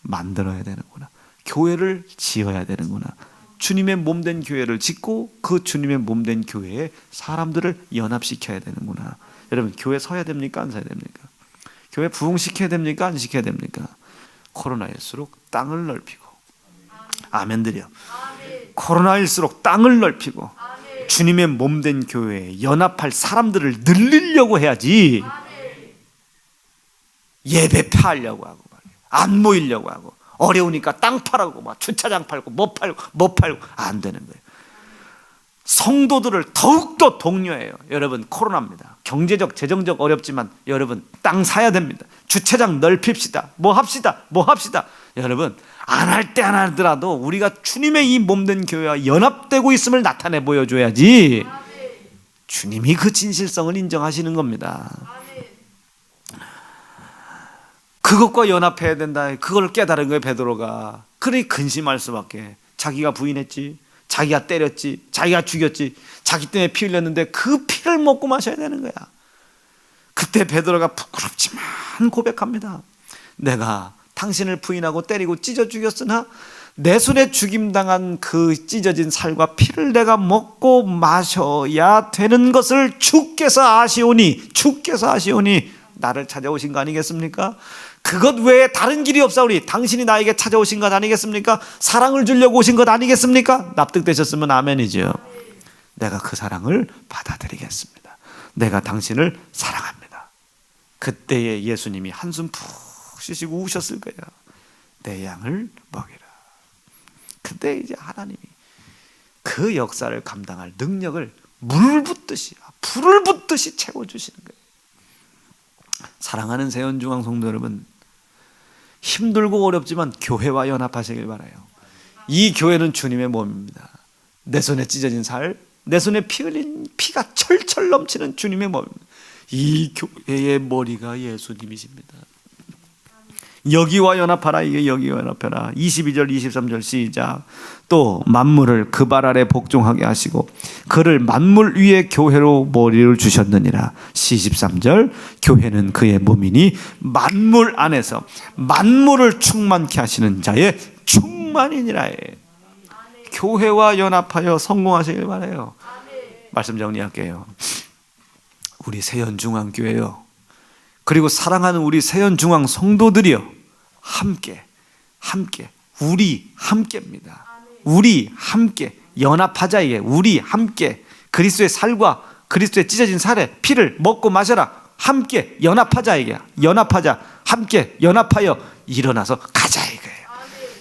만들어야 되는구나. 교회를 지어야 되는구나. 주님의 몸된 교회를 짓고 그 주님의 몸된 교회에 사람들을 연합시켜야 되는구나. 여러분, 교회 서야 됩니까? 안 서야 됩니까? 교회 부흥시켜야 됩니까? 안 시켜야 됩니까? 코로나일수록 땅을 넓히고, 아멘 드려. 코로나일수록 땅을 넓히고 주님의 몸된 교회에 연합할 사람들을 늘리려고 해야지, 예배 파하려고 하고 안 모이려고 하고 어려우니까 땅 팔고 막 주차장 팔고 뭐 팔고 안 되는 거예요. 성도들을 더욱더 독려해요. 여러분, 코로나입니다. 경제적 재정적 어렵지만 여러분 땅 사야 됩니다. 주차장 넓힙시다. 뭐 합시다. 여러분, 안 할 때 안 하더라도 우리가 주님의 이 몸된 교회와 연합되고 있음을 나타내 보여줘야지 주님이 그 진실성을 인정하시는 겁니다. 그것과 연합해야 된다. 그걸 깨달은 거예요, 베드로가. 그러니 근심할 수밖에. 자기가 부인했지, 자기가 때렸지, 자기가 죽였지, 자기 때문에 피 흘렸는데 그 피를 먹고 마셔야 되는 거야. 그때 베드로가 부끄럽지만 고백합니다. 내가 당신을 부인하고 때리고 찢어 죽였으나 내 손에 죽임당한 그 찢어진 살과 피를 내가 먹고 마셔야 되는 것을 주께서 아시오니 나를 찾아오신 거 아니겠습니까? 그것 외에 다른 길이 없사오니 당신이 나에게 찾아오신 것 아니겠습니까? 사랑을 주려고 오신 것 아니겠습니까? 납득되셨으면 아멘이죠. 내가 그 사랑을 받아들이겠습니다. 내가 당신을 사랑합니다. 그때에 예수님이 한숨 푹 쉬시고 우셨을 거예요. 내 양을 먹이라. 그때 이제 하나님이 그 역사를 감당할 능력을 불을 붓듯이 채워주시는 거예요. 사랑하는 세연중앙 성도 여러분, 힘들고 어렵지만 교회와 연합하시길 바라요. 이 교회는 주님의 몸입니다. 내 손에 찢어진 살, 내 손에 피 흘린 피가 철철 넘치는 주님의 몸입니다. 이 교회의 머리가 예수님이십니다. 여기와 연합하라. 이게 여기와 연합하라. 22절 23절 시작. 또 만물을 그 발 아래 복종하게 하시고 그를 만물 위에 교회로 머리를 주셨느니라. 23절. 교회는 그의 몸이니 만물 안에서 만물을 충만케 하시는 자의 충만이니라. 교회와 연합하여 성공하시길 바라요. 말씀 정리할게요. 우리 세연중앙교회요, 그리고 사랑하는 우리 세연중앙 성도들이요, 함께 우리 함께입니다. 우리 함께 연합하자. 이게 우리 함께 그리스도의 살과 그리스도의 찢어진 살에 피를 먹고 마셔라. 함께 연합하자. 이게 연합하자. 함께 연합하여 일어나서 가자 이거예요.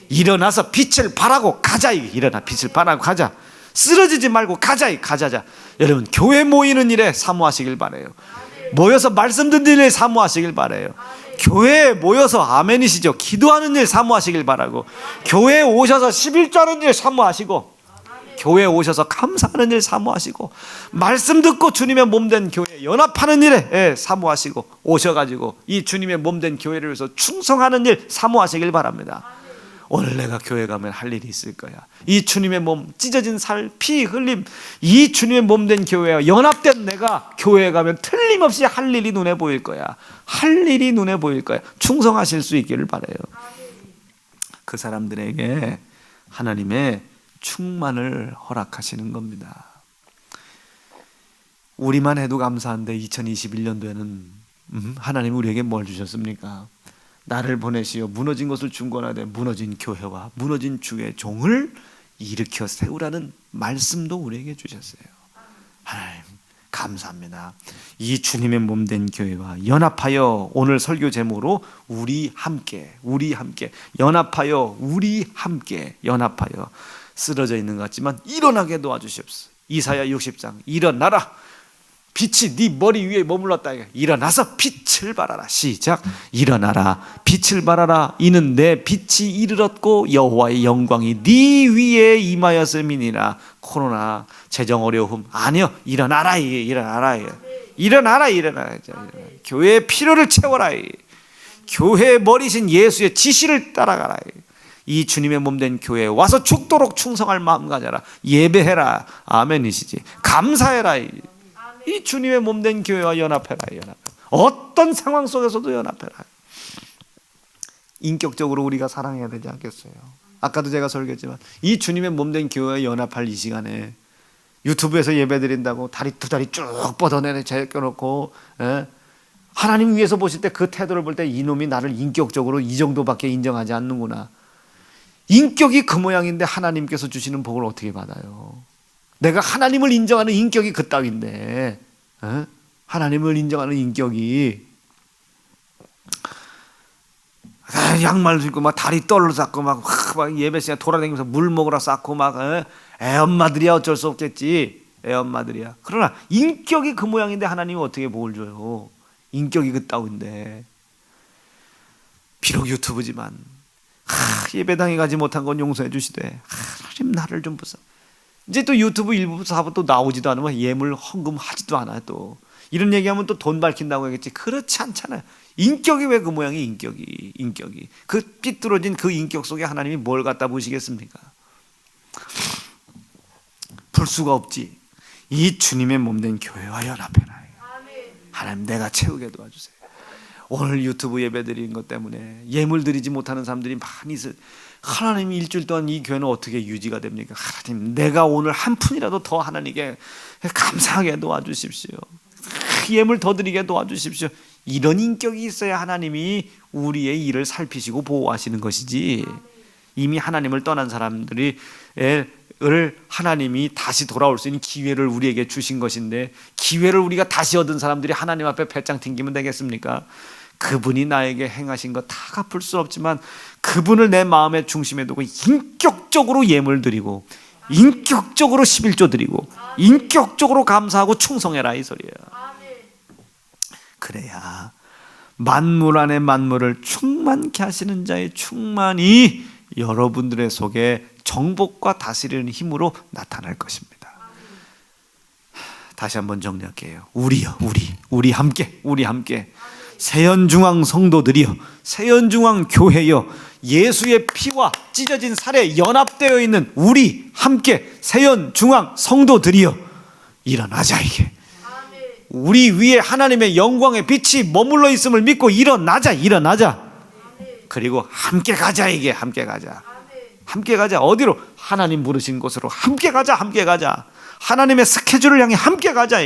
일어나서 빛을 발하고 가자. 이게 일어나 빛을 발하고 가자. 쓰러지지 말고 가자자. 여러분, 교회 모이는 일에 사모하시길 바라요. 모여서 말씀 듣는 일 사모하시길 바라요. 교회에 모여서 아멘이시죠. 기도하는 일 사모하시길 바라고, 교회에 오셔서 11조하는 일 사모하시고, 교회에 오셔서 감사하는 일 사모하시고, 말씀 듣고 주님의 몸된 교회 연합하는 일에 사모하시고, 오셔가지고 이 주님의 몸된 교회를 위해서 충성하는 일 사모하시길 바랍니다. 오늘 내가 교회 가면 할 일이 있을 거야. 이 주님의 몸, 찢어진 살, 피 흘림, 이 주님의 몸된 교회와 연합된 내가 교회에 가면 틀림없이 할 일이 눈에 보일 거야. 할 일이 눈에 보일 거야. 충성하실 수 있기를 바라요. 그 사람들에게 하나님의 충만을 허락하시는 겁니다. 우리만 해도 감사한데 2021년도에는 하나님 우리에게 뭘 주셨습니까? 나를 보내시어 무너진 것을 중건하되 무너진 교회와 무너진 주의 종을 일으켜 세우라는 말씀도 우리에게 주셨어요. 하나님 감사합니다. 이 주님의 몸된 교회와 연합하여, 오늘 설교 제목으로 우리 함께 연합하여, 우리 함께 연합하여 쓰러져 있는 것 같지만 일어나게 도와주시옵소서. 이사야 60장 일어나라, 빛이 네 머리 위에 머물렀다. 일어나서 빛을 발하라. 시작. 일어나라, 빛을 발하라. 이는 내 빛이 이르렀고 여호와의 영광이 네 위에 임하였음이니라. 코로나, 재정 어려움 아니요, 일어나라. 일어나라. 교회의 필요를 채워라. 교회의 머리신 예수의 지시를 따라가라. 이 주님의 몸된 교회에 와서 죽도록 충성할 마음 가져라. 예배해라. 아멘이시지. 감사해라. 이 주님의 몸된 교회와 연합해라. 어떤 상황 속에서도 연합해라. 인격적으로 우리가 사랑해야 되지 않겠어요? 아까도 제가 설교했지만 이 주님의 몸된 교회와 연합할 이 시간에 유튜브에서 예배드린다고 두 다리 쭉 뻗어내는 제껴놓고, 하나님 위에서 보실 때 그 태도를 볼 때 이놈이 나를 인격적으로 이 정도밖에 인정하지 않는구나. 인격이 그 모양인데 하나님께서 주시는 복을 어떻게 받아요? 내가 하나님을 인정하는 인격이 그따위인데, 하나님을 인정하는 인격이 양말 신고 막 다리 떨러 쌓고 막 예배 시간에 돌아다니면서 물 먹으러 쌓고 막 애엄마들이야. 어쩔 수 없겠지. 애엄마들이야. 그러나 인격이 그 모양인데 하나님이 어떻게 복을 줘요? 인격이 그따위인데. 비록 유튜브지만 예배당에 가지 못한 건 용서해 주시되 하나님 나를 좀 보사. 이제 또 유튜브 일부 사부 또 나오지도 않으면 예물 헌금하지도 않아요. 또 이런 얘기하면 또 돈 밝힌다고 하겠지. 그렇지 않잖아요. 인격이 왜 그 모양이 인격이 그 삐뚤어진 그 인격 속에 하나님이 뭘 갖다 보시겠습니까? 볼 수가 없지. 이 주님의 몸된 교회와 연합해라. 하나님 내가 채우게 도와주세요. 오늘 유튜브 예배 드리는 것 때문에 예물 드리지 못하는 사람들이 많이 있어요. 하나님이 일주일 동안 이 교회는 어떻게 유지가 됩니까? 하나님 내가 오늘 한 푼이라도 더 하나님께 감사하게 도와주십시오. 예물 더 드리게 도와주십시오. 이런 인격이 있어야 하나님이 우리의 일을 살피시고 보호하시는 것이지, 이미 하나님을 떠난 사람들이 하나님이 다시 돌아올 수 있는 기회를 우리에게 주신 것인데, 기회를 우리가 다시 얻은 사람들이 하나님 앞에 배짱 튕기면 되겠습니까? 그분이 나에게 행하신 거 다 갚을 수 없지만 그분을 내 마음의 중심에 두고 인격적으로 예물 드리고 인격적으로 11조 드리고 인격적으로 감사하고 충성해라, 이 소리예요. 그래야 만물 안에 만물을 충만케 하시는 자의 충만이 여러분들의 속에 정복과 다스리는 힘으로 나타날 것입니다. 다시 한번 정리할게요. 우리 함께 세연중앙 성도들이여, 세연중앙 교회여, 예수의 피와 찢어진 살에 연합되어 있는 우리 함께 세연중앙 성도들이여, 일어나자. 이게 우리 위에 하나님의 영광의 빛이 머물러 있음을 믿고 일어나자. 그리고 함께 가자. 이게 함께 가자. 어디로? 하나님 부르신 곳으로 함께 가자. 하나님의 스케줄을 향해 함께 가자.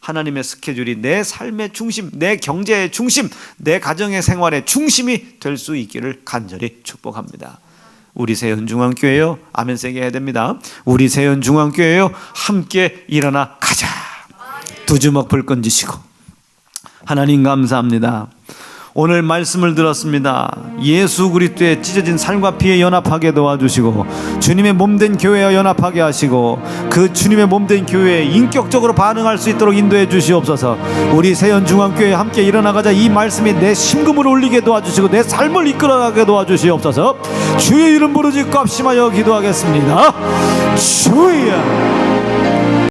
하나님의 스케줄이 내 삶의 중심, 내 경제의 중심, 내 가정의 생활의 중심이 될 수 있기를 간절히 축복합니다. 우리 세연중앙교회요, 아멘 세게 해야 됩니다. 우리 세연중앙교회요, 함께 일어나 가자. 두 주먹 불 건지시고. 하나님 감사합니다. 오늘 말씀을 들었습니다. 예수 그리스도의 찢어진 살과 피에 연합하게 도와주시고 주님의 몸된 교회와 연합하게 하시고 그 주님의 몸된 교회에 인격적으로 반응할 수 있도록 인도해 주시옵소서. 우리 세연중앙교회 함께 일어나가자. 이 말씀이 내 심금을 울리게 도와주시고 내 삶을 이끌어가게 도와주시옵소서. 주의 이름 부르짖고 합심하여 기도하겠습니다. 주여.